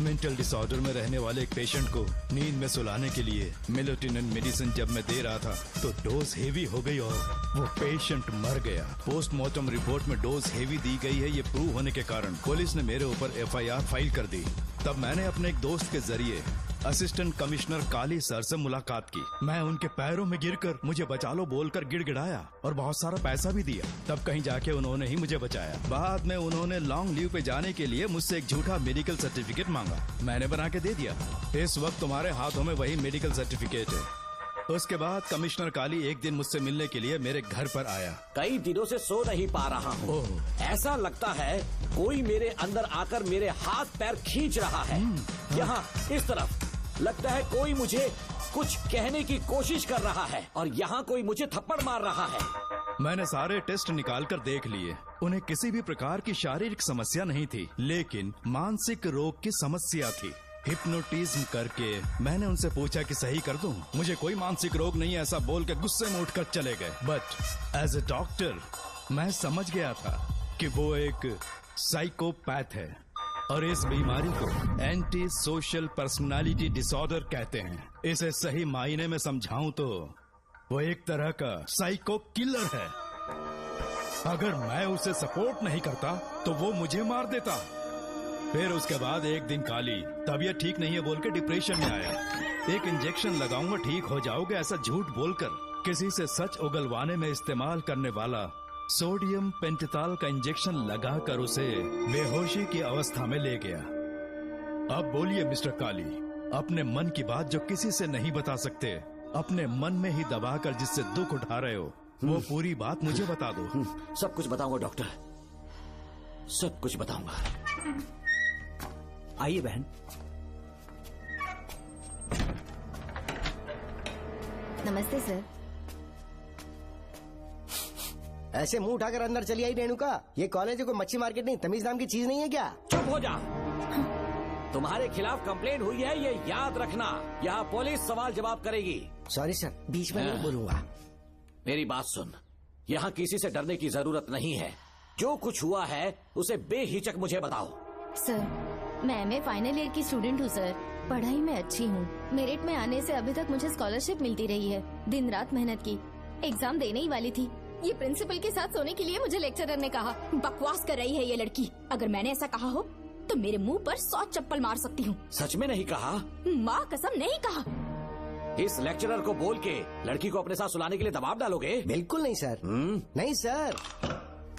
मेंटल डिसऑर्डर में रहने वाले एक पेशेंट को नींद में सुलाने के लिए मेलेटोनिन मेडिसिन जब मैं दे रहा था तो डोज हेवी हो गई और वो पेशेंट मर गया। पोस्टमार्टम रिपोर्ट में डोज हेवी दी गई है, ये प्रूव होने के कारण पुलिस ने मेरे ऊपर FIR फाइल कर दी। तब मैंने अपने एक दोस्त के जरिए असिस्टेंट कमिश्नर काली सर से मुलाकात की। मैं उनके पैरों में गिरकर मुझे बचा लो बोलकर गिड़गिड़ाया और बहुत सारा पैसा भी दिया। तब कहीं जाके उन्होंने ही मुझे बचाया। बाद में उन्होंने लॉन्ग लीव पे जाने के लिए मुझसे एक झूठा मेडिकल सर्टिफिकेट मांगा, मैंने बना के दे दिया। इस वक्त तुम्हारे हाथों में वही मेडिकल सर्टिफिकेट है। उसके बाद कमिश्नर काली एक दिन मुझसे मिलने के लिए मेरे घर पर आया। कई दिनों से सो नहीं पा रहा हूँ। ऐसा लगता है कोई मेरे अंदर आकर मेरे हाथ पैर खींच रहा है। यहाँ इस तरफ लगता है कोई मुझे कुछ कहने की कोशिश कर रहा है और यहाँ कोई मुझे थप्पड़ मार रहा है। मैंने सारे टेस्ट निकाल कर देख लिए, उन्हें किसी भी प्रकार की शारीरिक समस्या नहीं थी, लेकिन मानसिक रोग की समस्या थी। हिप्नोटिज्म करके मैंने उनसे पूछा कि सही कर दूं। मुझे कोई मानसिक रोग नहीं है ऐसा बोल के गुस्से में उठकर चले गए। बट एज ए डॉक्टर मैं समझ गया था कि वो एक साइकोपैथ है और इस बीमारी को एंटी सोशल पर्सनालिटी डिसऑर्डर कहते हैं। इसे सही मायने में समझाऊं तो वो एक तरह का साइको किलर है। अगर मैं उसे सपोर्ट नहीं करता तो वो मुझे मार देता। फिर उसके बाद एक दिन काली तबीयत ठीक नहीं है बोल के डिप्रेशन में आया। एक इंजेक्शन लगाऊंगा ठीक हो जाओगे ऐसा झूठ बोलकर किसी से सच उगलवाने में इस्तेमाल करने वाला सोडियम पेंटोथॉल का इंजेक्शन लगाकर उसे बेहोशी की अवस्था में ले गया। अब बोलिए मिस्टर काली, अपने मन की बात जो किसी से नहीं बता सकते, अपने मन में ही दबाकर जिससे दुख उठा रहे हो, वो पूरी बात मुझे बता दो। सब कुछ बताऊंगा डॉक्टर, सब कुछ बताऊंगा। आइए बहन। नमस्ते सर। ऐसे मुंह उठाकर अंदर चली आई रेणुका। ये कॉलेज है कोई मच्छी मार्केट नहीं, तमीज नाम की चीज नहीं है क्या? चुप हो जा। तुम्हारे खिलाफ कंप्लेंट हुई है ये याद रखना। यहाँ पुलिस सवाल जवाब करेगी। सॉरी सर, बीच में नहीं बोलूंगा। मेरी बात सुन, यहाँ किसी से डरने की जरूरत नहीं है। जो कुछ हुआ है उसे बेहिचक मुझे बताओ। सर मैं एमए फाइनल ईयर की स्टूडेंट हूँ सर। पढ़ाई में अच्छी हूँ। मेरिट में आने से अभी तक मुझे स्कॉलरशिप मिलती रही है। दिन रात मेहनत की, एग्जाम देने ही वाली थी। ये प्रिंसिपल के साथ सोने के लिए मुझे लेक्चरर ने कहा बकवास कर रही है ये लड़की। अगर मैंने ऐसा कहा हो तो मेरे मुंह पर 100 चप्पल मार सकती हूँ। सच में नहीं कहा? माँ कसम नहीं कहा। इस लेक्चरर को बोल के लड़की को अपने साथ सुलाने के लिए दबाव डालोगे? बिल्कुल नहीं सर। नहीं सर।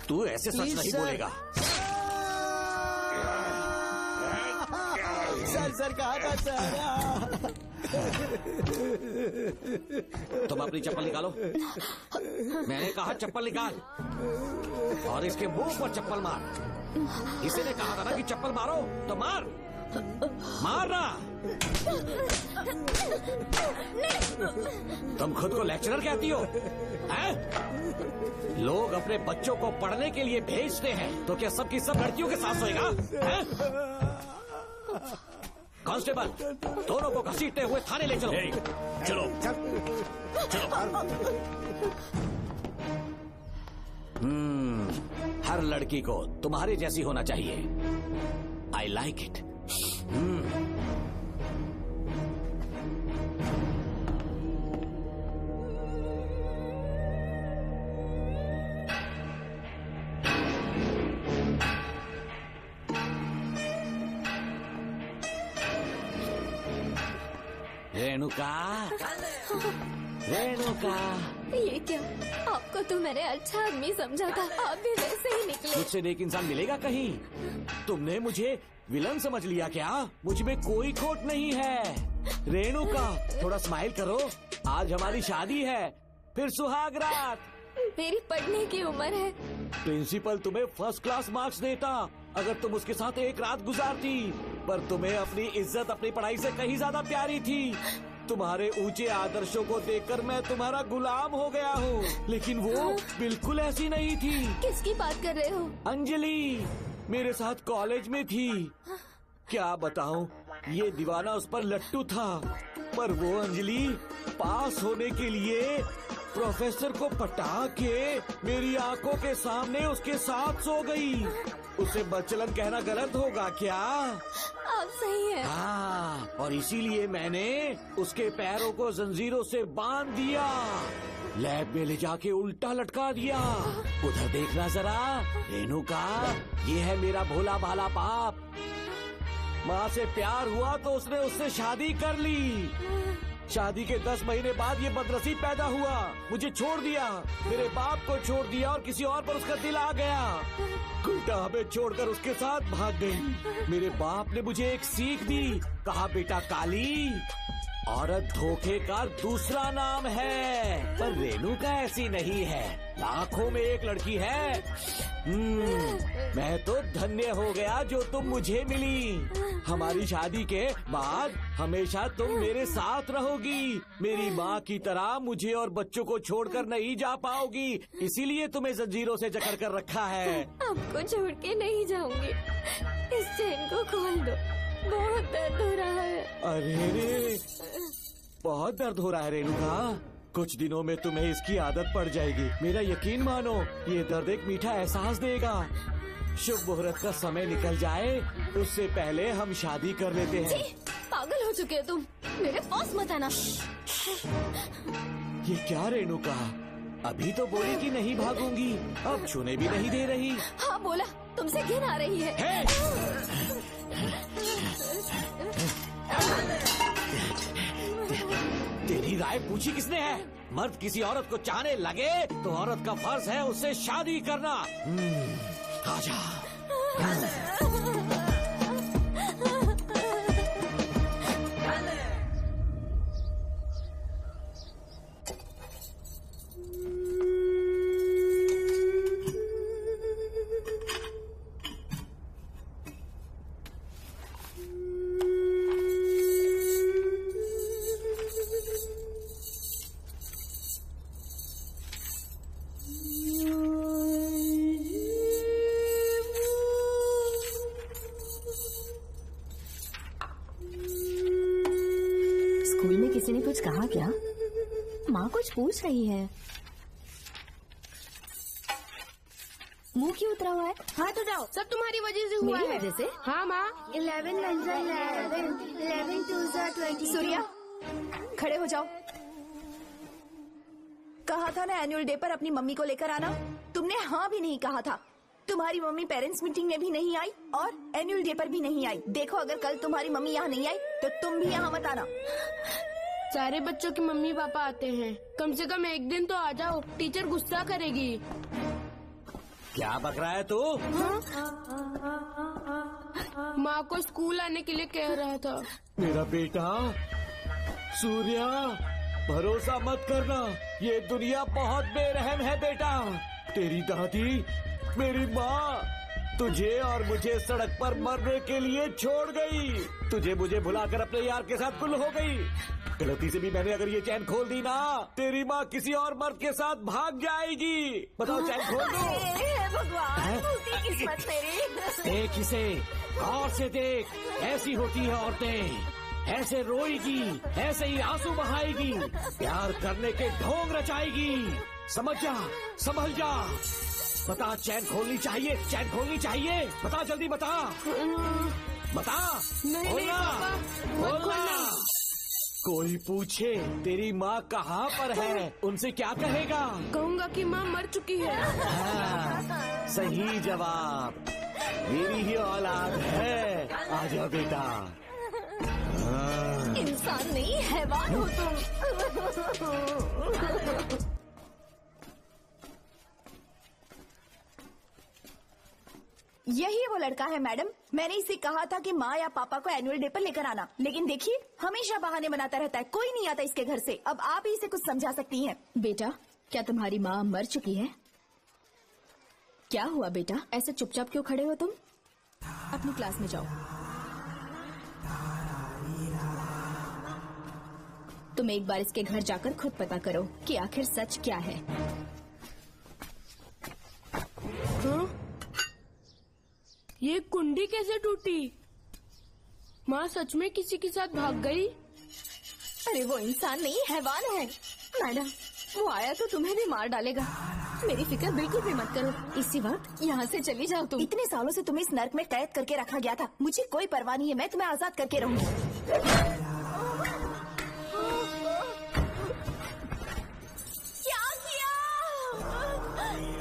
तू ऐसे सच नहीं बोलेगा। सर कहा था सर। तुम अपनी चप्पल निकालो। मैंने कहा चप्पल निकाल और इसके मुंह पर चप्पल मार। इसी ने कहा था ना कि चप्पल मारो तो मार। मारना। तुम खुद को लेक्चरर कहती हो हैं? लोग अपने बच्चों को पढ़ने के लिए भेजते हैं तो क्या सबकी सब लड़कियों के साथ सोएगा? कांस्टेबल, दोनों को घसीटते हुए थाने ले चलो। चलो हर लड़की को तुम्हारे जैसी होना चाहिए। I like it. Renuka, Renuka. ये क्या? आपको तो मैंने अच्छा आदमी समझा था, आप भी वैसे ही निकले। मुझसे नेक इंसान मिलेगा कहीं? तुमने मुझे विलन समझ लिया क्या? मुझ में कोई खोट नहीं है। रेणुका थोड़ा स्माइल करो, आज हमारी शादी है, फिर सुहाग रात। मेरी पढ़ने की उम्र है। प्रिंसिपल तुम्हें फर्स्ट क्लास मार्क्स देता अगर तुम उसके साथ एक रात गुजारती, पर तुम्हें अपनी इज्जत अपनी पढ़ाई से कहीं ज्यादा प्यारी थी। तुम्हारे ऊंचे आदर्शों को देखकर मैं तुम्हारा गुलाम हो गया हूँ, लेकिन वो बिल्कुल ऐसी नहीं थी। किसकी बात कर रहे हो? अंजलि मेरे साथ कॉलेज में थी। क्या बताऊं, ये दीवाना उस पर लट्टू था, पर वो अंजलि पास होने के लिए प्रोफेसर को पटा के मेरी आंखों के सामने उसके साथ सो गई। उसे बदचलन कहना गलत होगा क्या? आप सही है। हाँ, और इसीलिए मैंने उसके पैरों को जंजीरों से बांध दिया, लैब में ले जाके उल्टा लटका दिया। उधर देखना जरा रेणुका, ये है मेरा भोला भाला बाप। माँ से प्यार हुआ तो उसने उससे शादी कर ली। शादी के 10 महीने बाद ये बदनसीब पैदा हुआ, मुझे छोड़ दिया, मेरे बाप को छोड़ दिया और किसी और पर उसका दिल आ गया। उल्टा हमें छोड़कर उसके साथ भाग गई। मेरे बाप ने मुझे एक सीख दी, कहा बेटा काली, औरत धोखे का दूसरा नाम है, पर रेणुका ऐसी नहीं है, लाखों में एक लड़की है। मैं तो धन्य हो गया जो तुम मुझे मिली। हमारी शादी के बाद हमेशा तुम मेरे साथ रहोगी। मेरी माँ की तरह मुझे और बच्चों को छोड़कर नहीं जा पाओगी, इसीलिए तुम्हें जंजीरों से जकड़ कर रखा है। आपको छोड़ के नहीं जाऊंगी। इस चेन को खोल दो, बहुत दर्द हो रहा है। अरे रे, बहुत दर्द हो रहा है रेणुका। कुछ दिनों में तुम्हें इसकी आदत पड़ जाएगी। मेरा यकीन मानो, ये दर्द एक मीठा एहसास देगा। शुभ मुहूर्त का समय निकल जाए उससे पहले हम शादी कर लेते हैं। पागल हो चुके हो तुम, मेरे पास मत आना। ये क्या रेणुका, अभी तो बोली कि नहीं भागूंगी, अब छूने भी नहीं दे रही। हाँ बोला, तुमसे घिन आ रही है। तेरी राय पूछी किसने है? मर्द किसी औरत को चाहने लगे तो औरत का फर्ज है उससे शादी करना। आजा। किसी ने कुछ कहा क्या? माँ कुछ पूछ रही है। मुंह क्यों उतरा हुआ है? हाँ तो जाओ, सब तुम्हारी वजह से हुआ है। वजह से? हाँ माँ। 11 2 20। सूर्या, खड़े हो जाओ। कहा था ना एनुअल डे पर अपनी मम्मी को लेकर आना, तुमने हाँ भी नहीं कहा था। तुम्हारी मम्मी पेरेंट्स मीटिंग में भी नहीं आई और एनुअल डे पर भी नहीं आई। देखो अगर कल तुम्हारी मम्मी यहाँ नहीं आई तो तुम भी यहाँ मत आना। सारे बच्चों की मम्मी पापा आते हैं, कम से कम एक दिन तो आ जाओ, टीचर गुस्सा करेगी। क्या बक रहा है तू? माँ को स्कूल आने के लिए कह रहा था। मेरा बेटा सूर्या, भरोसा मत करना, ये दुनिया बहुत बेरहम है बेटा। तेरी दादी, मेरी माँ तुझे और मुझे सड़क पर मरने के लिए छोड़ गई। तुझे मुझे भुलाकर अपने यार के साथ गुल हो गई। गलती से भी मैंने अगर ये चैन खोल दी ना, तेरी माँ किसी और मर्द के साथ भाग जाएगी। बताओ चैन खोल दो। भगवान, किस्मत तेरी। देख इसे, गौर से देख, ऐसी होती है औरतें, ऐसे रोएगी, ऐसे ही आंसू बहाएगी, प्यार करने के ढोंग रचाएगी। समझ जा, संभल जा। बता, चैन खोलनी चाहिए, चैन खोलनी चाहिए। बता जल्दी, बता बता। नहीं, बोलना, बोलना। कोई पूछे तेरी माँ कहाँ पर है, उनसे क्या कहेगा? कहूँगा कि माँ मर चुकी है। हाँ, सही जवाब। मेरी ही औलाद है। आजा बेटा। इंसान नहीं, हैवान हो तुम। यही वो लड़का है मैडम। मैंने इसे कहा था कि माँ या पापा को एनुअल डे पर लेकर आना, लेकिन देखिए हमेशा बहाने बनाता रहता है, कोई नहीं आता इसके घर से। अब आप ही इसे कुछ समझा सकती हैं। बेटा, क्या तुम्हारी माँ मर चुकी है? क्या हुआ बेटा, ऐसे चुपचाप क्यों खड़े हो तुम? अपनी क्लास में जाओ। तुम एक बार इसके घर जाकर खुद पता करो कि आखिर सच क्या है। ये कुंडी कैसे टूटी? माँ सच में किसी के साथ भाग गई? अरे वो इंसान नहीं, हैवान है। मैडम, वो आया तो तुम्हें भी मार डालेगा। मेरी फिक्र बिल्कुल भी मत करो, इसी वक्त यहाँ से चली जाओ तुम। इतने सालों से तुम्हें इस नर्क में कैद करके रखा गया था, मुझे कोई परवाह नहीं है, मैं तुम्हें आजाद करके रहूंगी। क्या किया?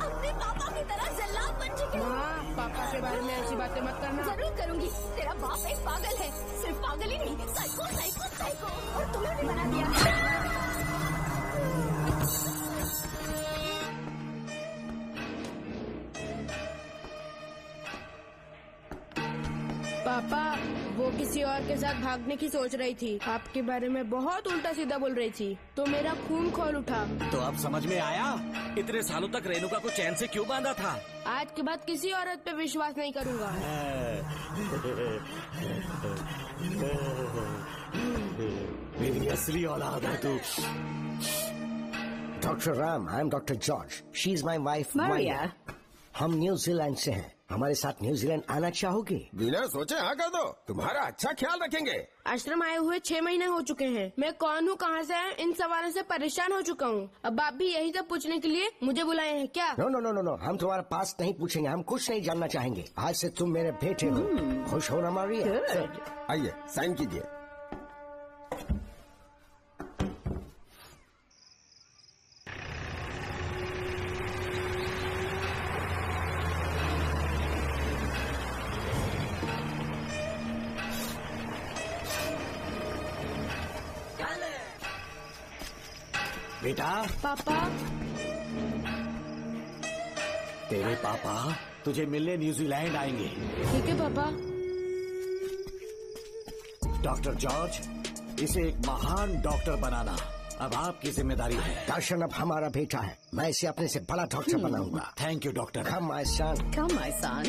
अपने पापा की तरह जल्लाद बन चुके हो। पापा के बारे में ऐसी बातें मत करना। जरूर करूंगी। तेरा बाप एक पागल है, सिर्फ पागल ही नहीं, साइको साइको साइको, और तुम्हें भी बना दिया। पापा, वो किसी और के साथ भागने की सोच रही थी, आपके बारे में बहुत उल्टा सीधा बोल रही थी, तो मेरा खून खोल उठा। तो अब समझ में आया इतने सालों तक रेणुका को चैन से क्यों बांधा था। आज के बाद किसी औरत पे विश्वास नहीं करूंगा। मेरी असली औलाद है तू। Doctor Ram, I am doctor George. She is my wife Maria. हम न्यूजीलैंड से हैं। हमारे साथ न्यूजीलैंड आना चाहोगे? बिना सोचे हाँ कर दो, तुम्हारा अच्छा ख्याल रखेंगे। आश्रम आए हुए 6 महीने हो चुके हैं। मैं कौन हूँ, कहाँ से आया, इन सवालों से परेशान हो चुका हूँ। अब आप भी यही सब पूछने के लिए मुझे बुलाए हैं क्या? No no no no no, हम तुम्हारा पास नहीं पूछेंगे, हम कुछ नहीं जानना चाहेंगे। आज से तुम मेरे बेटे हो। खुश हो ना मारिया? आइए साइन कीजिए। बेटा। पापा। तेरे पापा तुझे मिलने न्यूजीलैंड आएंगे। ठीक है पापा। डॉक्टर जॉर्ज, इसे एक महान डॉक्टर बनाना अब आपकी जिम्मेदारी है। दर्शन अब हमारा बेटा है, मैं इसे अपने से बड़ा डॉक्टर बनाऊंगा। Thank you doctor. Come my son. Come my son.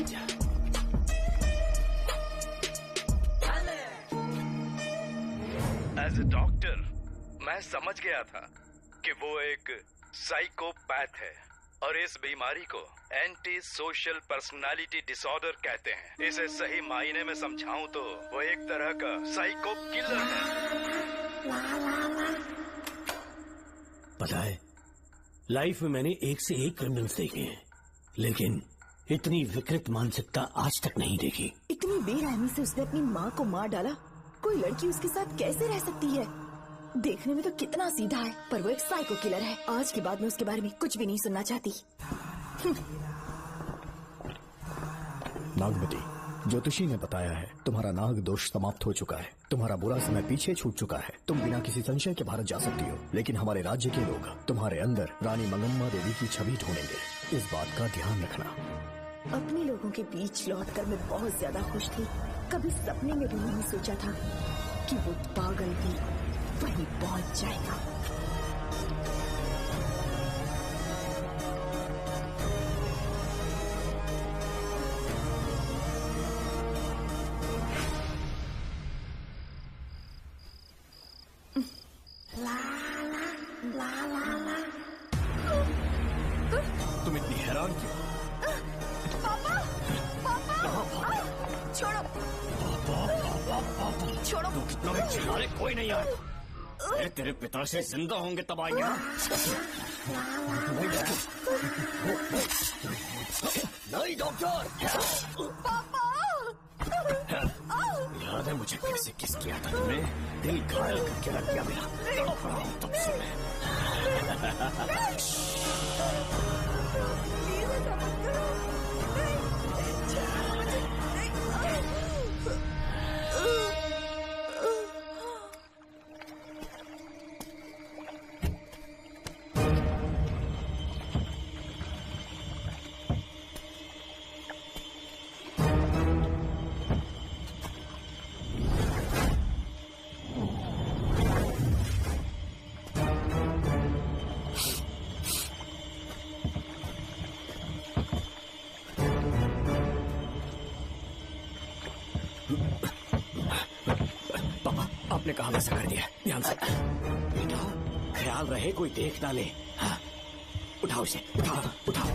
As a doctor मैं समझ गया था कि वो एक साइकोपैथ है और इस बीमारी को एंटी सोशल पर्सनालिटी डिसऑर्डर कहते हैं। इसे सही मायने में समझाऊं तो वो एक तरह का साइको किलर है। पता है, लाइफ में मैंने एक से एक क्रिमिनल्स देखे हैं, लेकिन इतनी विकृत मानसिकता आज तक नहीं देखी। इतनी बेरहमी से उसने अपनी माँ को मार डाला। कोई लड़की उसके साथ कैसे रह सकती है? देखने में तो कितना सीधा है, पर वो एक साइको किलर है। आज के बाद मैं उसके बारे में कुछ भी नहीं सुनना चाहती। नागमती, ज्योतिषी ने बताया है तुम्हारा नाग दोष समाप्त हो चुका है, तुम्हारा बुरा समय पीछे छूट चुका है, तुम बिना किसी संशय के भारत जा सकती हो। लेकिन हमारे राज्य के लोग तुम्हारे अंदर रानी मंगम्मा देवी की छवि ढूंढेंगे, इस बात का ध्यान रखना। अपने लोगों के बीच लौटकर मैं बहुत ज्यादा खुश थी। कभी सपने में भी नहीं सोचा था कि वो पागल भी वहीं पहुंच जाएगा। तुम इतनी हैरान क्यों? पापा, पापा, छोड़ो, छोड़ो। तू कितना भी चिल्ला रहे, कोई नहीं आया। अरे तेरे पिता से जिंदा होंगे तब आएंगे ना। नहीं डॉक्टर। पापा। याद है मुझे कैसे किस किया था तुमने? दिल घायल करके रख दिया मेरा। तड़प रहा हूं तब से मैं। आपने कहा वैसा कर दिया, ध्यान से। बेटा ख्याल रहे कोई देख ना ले। हाँ, उठाओ इसे, उठाओ उठाओ।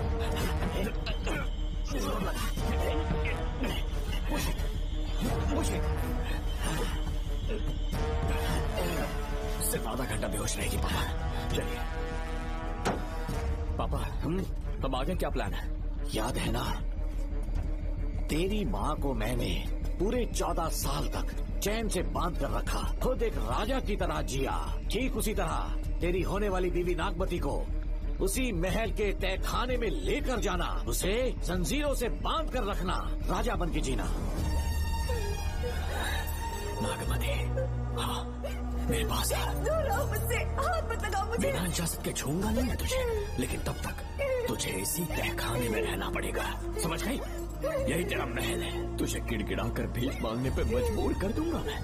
सिर्फ आधा घंटा बेहोश रहेगी पापा। चलिए पापा, हम आगे क्या प्लान है? याद है ना, तेरी माँ को मैंने पूरे 14 साल तक चैन से बांध कर रखा, खुद एक राजा की तरह जिया। ठीक उसी तरह तेरी होने वाली बीवी नागमती को उसी महल के तहखाने में लेकर जाना, उसे जंजीरों से बांध कर रखना, राजा बन के जीना। नागमती, हाँ मेरे पास है। दूर रहो मुझसे, हाथ मत लगाओ मुझे। बिना इजाजत के छूंगा नहीं है तुझे, लेकिन तब तक तुझे इसी तहखाने में रहना पड़ेगा, समझ गई? यही तेरा महल है। तुझे गिड़गिड़ा कर भीख मांगने पे मजबूर कर दूंगा मैं।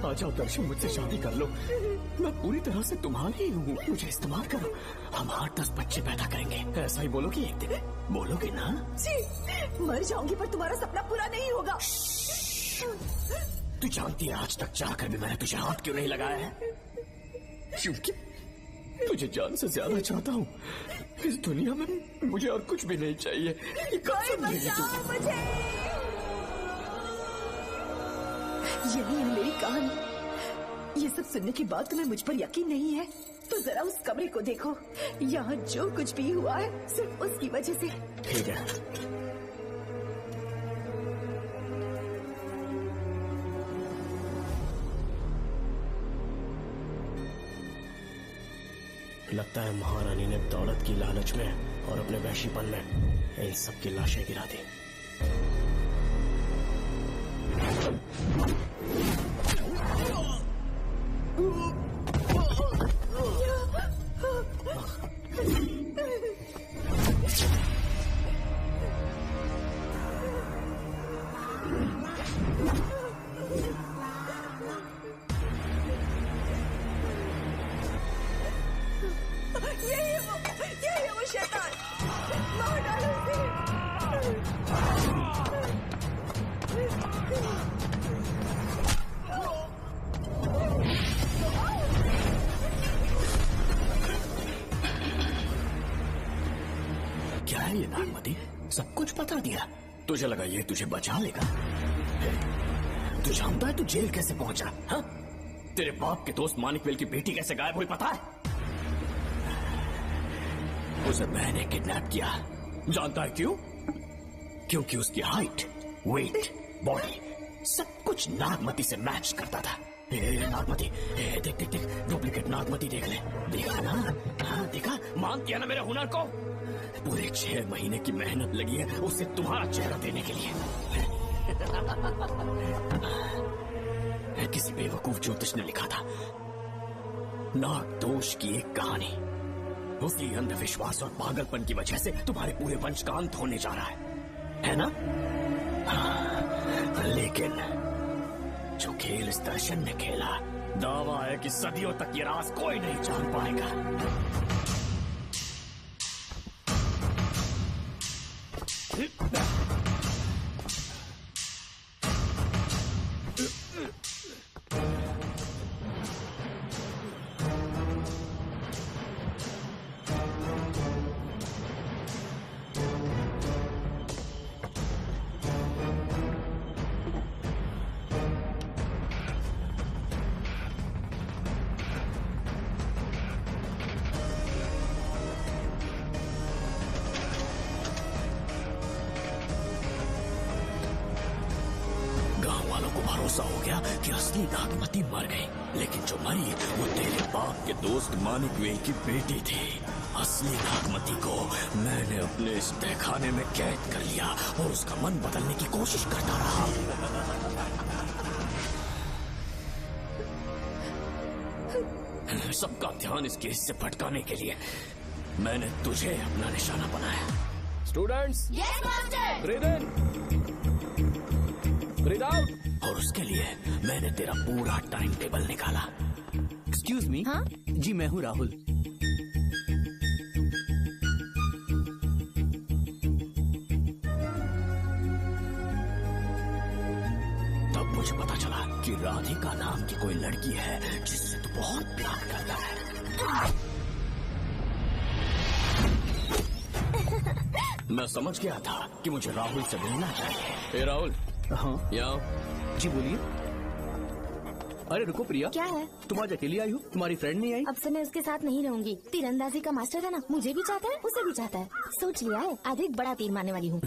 आ जाओ दर्शन, मुझसे शादी कर लो, मैं पूरी तरह से तुम्हारी ही हूँ। मुझे इस्तेमाल करो, हम 8-10 बच्चे पैदा करेंगे। ऐसा ही बोलोगी एक दिन? बोलोगी ना? जी, मर जाऊंगी पर तुम्हारा सपना पूरा नहीं होगा। तू जानती है आज तक चाहकर भी मैंने तुझे हाथ क्यों नहीं लगाया है? तुझे जान से ज्यादा चाहता हूँ। इस दुनिया में मुझे और कुछ भी नहीं चाहिए। ये कसम मेरी तू। यही है मेरी कहानी। ये सब सुनने के बाद तुम्हें मुझ पर यकीन नहीं है तो जरा उस कमरे को देखो। यहाँ जो कुछ भी हुआ है सिर्फ उसकी वजह से। ठीक है। लगता है महारानी ने दौलत की लालच में और अपने वैशीपन में इन सब की लाशें गिरा दी। यही वो शैतान। मार डालो क्या है ये नागमती? सब कुछ बता दिया। तुझे लगा ये तुझे बचा लेगा? तू जानता है तू जेल कैसे पहुंचा? हाँ? तेरे बाप के दोस्त मानिकवेल की बेटी कैसे गायब हुई पता है? उसे मैंने किडनैप किया। जानता है क्यों? क्योंकि उसकी हाइट, वेट, बॉडी सब कुछ नागमती से मैच करता था। नागमती, देख देख देख, डुप्लीकेट नागमती देख ले। देखा ना? हाँ देखा? मान किया ना मेरे हुनर को? पूरे 6 महीने की मेहनत लगी है उसे तुम्हारा चेहरा देने के लिए। किसी बेवकूफ ज्योतिष ने लिखा था नाग दोष की एक कहानी। उसी अंधविश्वास और पागलपन की वजह से तुम्हारे पूरे वंश का अंत होने जा रहा है ना? हाँ, लेकिन जो खेल इस दर्शन ने खेला, दावा है कि सदियों तक ये राज कोई नहीं जान पाएगा। भरोसा हो गया कि असली नागमती मर गई, लेकिन जो मरी वो तेरे बाप के दोस्त मानिकवेल की बेटी थी। असली नागमती को मैंने अपने इस तहखाने में कैद कर लिया और उसका मन बदलने की कोशिश करता रहा। सबका ध्यान इस केस से भटकाने के लिए मैंने तुझे अपना निशाना बनाया। Students, yes master. ब्रीथ इन, ब्रीथ आउट। और उसके लिए मैंने तेरा पूरा टाइम टेबल निकाला। Excuse me. हाँ? जी मैं हूँ राहुल। तब मुझे पता चला कि राधिका नाम की कोई लड़की है जिससे तू बहुत प्यार करता है। मैं समझ गया था कि मुझे राहुल से मिलना चाहिए। राहुल। हाँ जी बोलिए। अरे रुको प्रिया, क्या है? तुम आज अकेली आई हो? तुम्हारी फ्रेंड नहीं आई? अब से मैं उसके साथ नहीं रहूंगी। तीरंदाजी का मास्टर है ना, मुझे भी चाहता है उसे भी चाहता है। सोच लिया है, आज एक बड़ा तीर मारने वाली हूँ।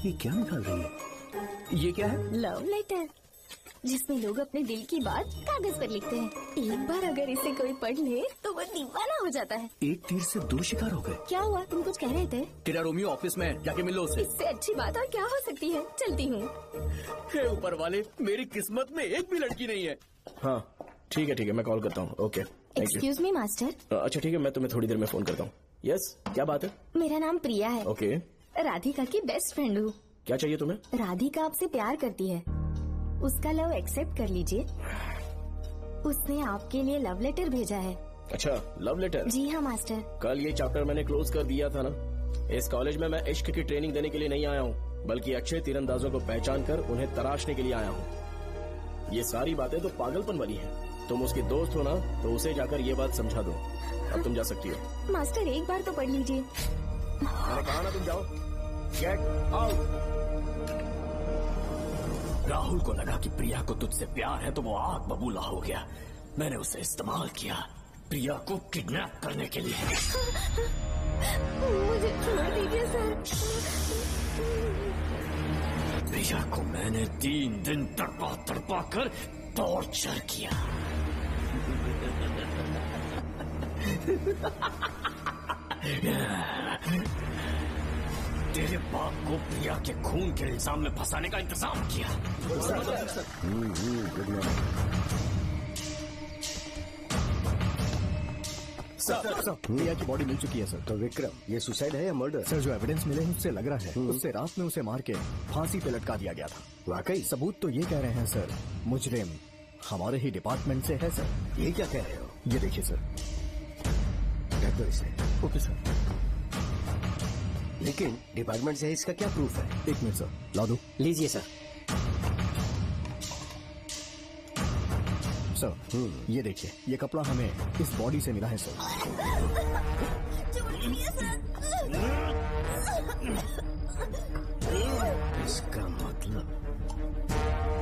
ये क्या निकाल रही है? ये क्या है? लव लेटर, जिसमें लोग अपने दिल की बात कागज पर लिखते हैं। एक बार अगर इसे कोई पढ़ ले तो वो दीवाना हो जाता है। एक तीर से 2 शिकार हो गए। क्या हुआ? तुम कुछ कह रहे थे? तेरा रोमियो ऑफिस में, जाके मिलो उससे। इससे अच्छी बात और क्या हो सकती है? चलती हूँ। हे ऊपर वाले, मेरी किस्मत में एक भी लड़की नहीं है। हाँ ठीक है, मैं कॉल करता हूँ। Okay, thank you. Excuse me master. अच्छा ठीक है, मैं तुम्हें थोड़ी देर में फोन करता हूँ। यस, क्या बात है? मेरा नाम प्रिया है। ओके। राधिका की बेस्ट फ्रेंड हूँ। क्या चाहिए तुम्हें? राधिका आपसे प्यार करती है, उसका लव एक्सेप्ट कर लीजिए। उसने आपके लिए लव लेटर भेजा है। अच्छा, लव लेटर? जी हाँ मास्टर। कल ये चैप्टर मैंने क्लोज कर दिया था ना। इस कॉलेज में मैं इश्क की ट्रेनिंग देने के लिए नहीं आया हूँ, बल्कि अच्छे तीरंदाजों को पहचान कर उन्हें तराशने के लिए आया हूँ। ये सारी बातें तो पागलपन वाली हैं। तुम उसकी दोस्त हो ना, तो उसे जाकर ये बात समझा दो। अब तुम जा सकती हो। मास्टर एक बार तो पढ़ लीजिए। मैंने कहा ना तुम जाओ। Get out. राहुल को लगा कि प्रिया को तुझसे प्यार है तो वो आग बबूला हो गया। मैंने उसे इस्तेमाल किया प्रिया को किडनैप करने के लिए। मुझे छोड़ दीजिए सर। प्रिया को मैंने 3 दिन तड़पा कर टॉर्चर किया। तेरे बाप को प्रिया के खून के इल्जाम में फंसाने का इंतजाम किया। सर, प्रिया की बॉडी मिल चुकी है सर। तो विक्रम ये सुसाइड है या मर्डर? सर जो एविडेंस मिले हैं उससे लग रहा है उससे रात में उसे मार के फांसी पे लटका दिया गया था। वाकई? सबूत तो ये कह रहे हैं सर, मुजरिम हमारे ही डिपार्टमेंट से है सर। ये क्या कह रहे हो? ये देखिए सर। रख दो इसे। Okay sir. लेकिन डिपार्टमेंट से इसका क्या प्रूफ है? 1 मिनट सर, ला दो। लीजिए सर। सर ये देखिए, ये कपड़ा हमें इस बॉडी से मिला है सर। इसका मतलब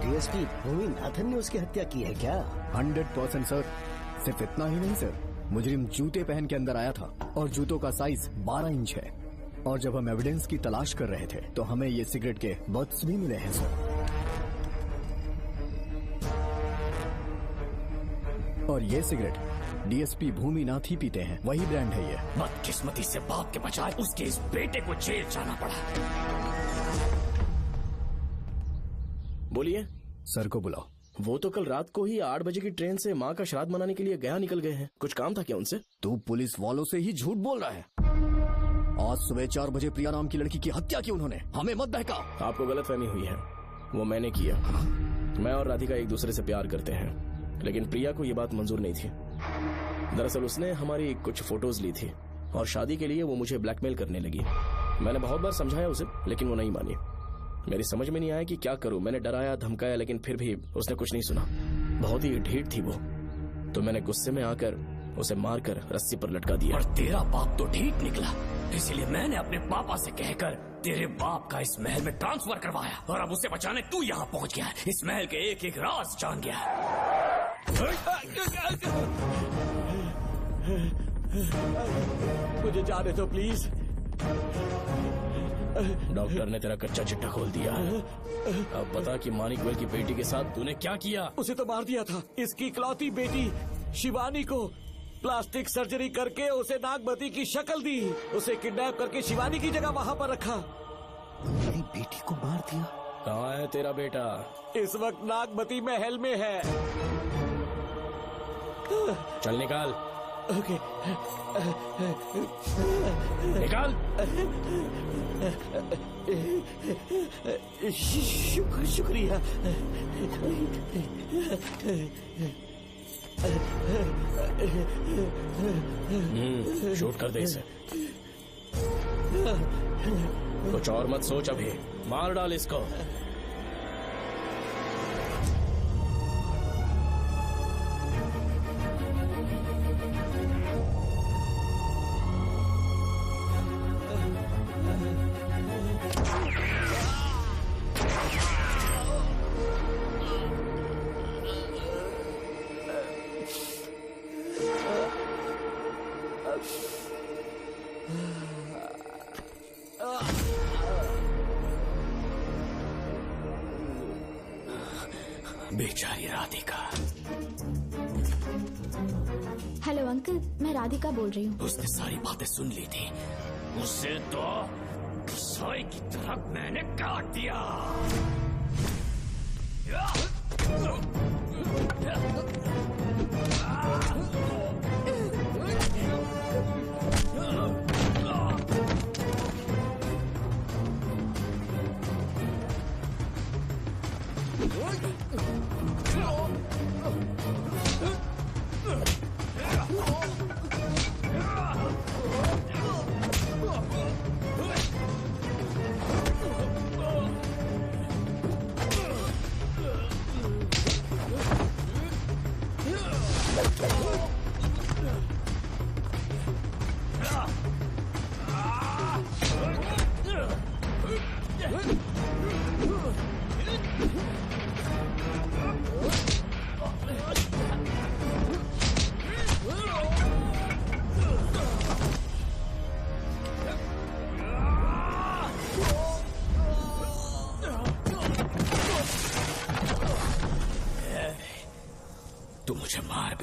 डीएसपी भूमि नाथन ने उसकी हत्या की है क्या? 100% सर। सिर्फ इतना ही नहीं सर, मुजरिम जूते पहन के अंदर आया था और जूतों का साइज 12 इंच है। और जब हम एविडेंस की तलाश कर रहे थे तो हमें ये सिगरेट के बट्स भी मिले हैं सर। और ये सिगरेट डीएसपी भूमि नाथ ही पीते हैं, वही ब्रांड है ये। बदकिस्मती से बाप के बजाय उसके इस बेटे को जेल जाना पड़ा। बोलिए। सर को बुलाओ। वो तो कल रात को ही 8 बजे की ट्रेन से माँ का श्राद्ध मनाने के लिए गया निकल गए हैं। कुछ काम था क्या उनसे? तू पुलिस वालों से ही झूठ बोल रहा है। आज सुबह 4 बजे प्रिया नाम की लड़की की हत्या की उन्होंने। हमें मत बहका। आपको गलतफहमी हुई है, वो मैंने किया। मैं और राधिका एक दूसरे से प्यार करते हैं, लेकिन प्रिया को ये बात मंजूर नहीं थी। दरअसल उसने हमारी कुछ फोटोज ली थी और शादी के लिए वो मुझे ब्लैकमेल करने लगी। मैंने बहुत बार समझाया उसे, लेकिन वो नहीं मानी। मेरी समझ में नहीं आया कि क्या करूं। मैंने डराया धमकाया, लेकिन फिर भी उसने कुछ नहीं सुना। बहुत ही ढीठ थी वो, तो मैंने गुस्से में आकर उसे मारकर रस्सी पर लटका दिया। और तेरा बाप तो ठीक निकला, इसलिए मैंने अपने पापा से कहकर तेरे बाप का इस महल में ट्रांसफर करवाया। और अब उसे बचाने तू यहाँ पहुँच गया है। इस महल के एक एक राज जान गया है। मुझे जाने दो प्लीज। डॉक्टर ने तेरा कच्चा चिट्ठा खोल दिया। अब बता कि मानिकवेल की बेटी के साथ तूने क्या किया? उसे तो मार दिया था। इसकी इकलौती बेटी शिवानी को प्लास्टिक सर्जरी करके उसे नागमती की शक्ल दी। उसे किडनैप करके शिवानी की जगह वहाँ पर रखा। मेरी बेटी को मार दिया? कहाँ है तेरा बेटा? इस वक्त नागमती महल में है। चल निकाल। ओके। निकाल। शुक्रिया। शूट कर दे इसे। कुछ और मत सोच, अभी मार डाल इसको। बेचारी राधिका। हेलो अंकल, मैं राधिका बोल रही हूँ। उसने सारी बातें सुन ली थी। उसे तो कसाई की तरह मैंने काट दिया।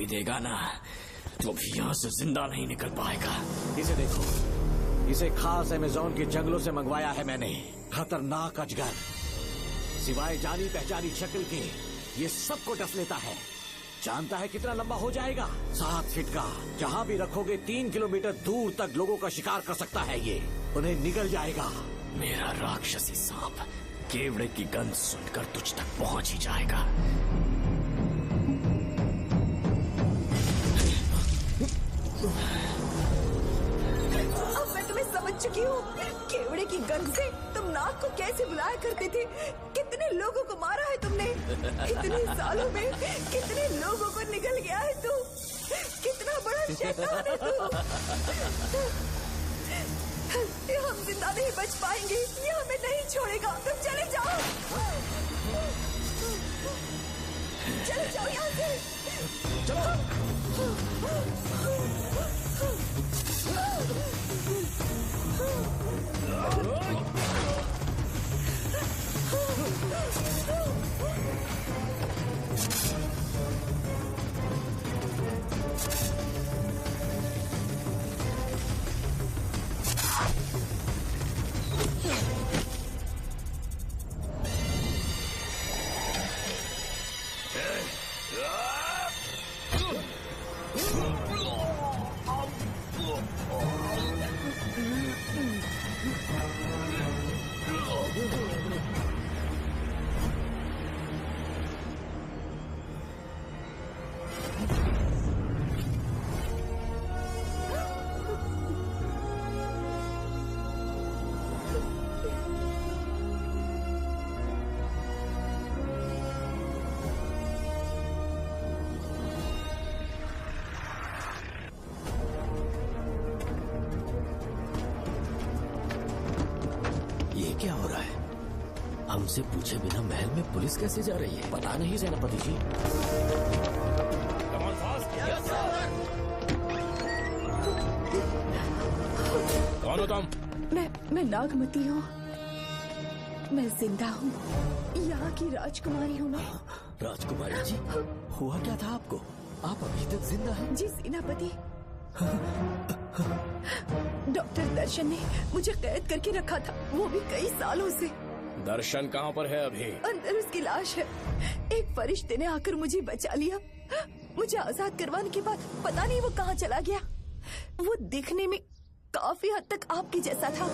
भी देगा ना तो भी यहाँ से जिंदा नहीं निकल पाएगा। इसे देखो, इसे खास अमेज़न के जंगलों से मंगवाया है मैंने। खतरनाक अजगर, सिवाय जानी पहचानी शक्ल के ये सबको डस लेता है। जानता है कितना लंबा हो जाएगा? 7 फीट का। जहाँ भी रखोगे 3 किलोमीटर दूर तक लोगों का शिकार कर सकता है ये। उन्हें निगल जाएगा। मेरा राक्षसी सांप केवड़े की गंध सुनकर तुझ तक पहुंच ही जाएगा। अब मैं तुम्हें समझ चुकी हूँ। केवड़े की गंध से तुम नाग को कैसे बुलाया करते थे। कितने लोगों को मारा है तुमने। इतने सालों में कितने लोगों को निगल गया है तू। कितना बड़ा शैतान है तू। हम जिंदा नहीं बच पाएंगे। ये हमें नहीं छोड़ेगा। तुम चले जाओ, चले जाओ यहाँ से। क्या हो रहा है? हमसे पूछे बिना महल में पुलिस कैसे जा रही है? पता नहीं सेनापति जी। कौन हो तुम? मैं नागमती हूँ। मैं जिंदा हूँ। यहाँ की राजकुमारी हूँ मैं। राजकुमारी जी, हुआ क्या था आपको? आप अभी तक जिंदा हैं? जी सेनापति। डॉक्टर दर्शन ने मुझे कैद करके रखा था, वो भी कई सालों से। दर्शन कहाँ पर है अभी? अंदर उसकी लाश है। एक फरिश्ते ने आकर मुझे बचा लिया। मुझे आजाद करवाने के बाद पता नहीं वो कहाँ चला गया। वो दिखने में काफी हद तक आपके जैसा था।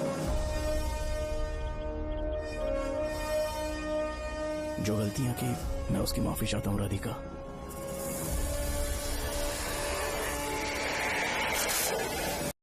जो गलतियाँ की मैं उसकी माफी चाहता हूँ राधिका।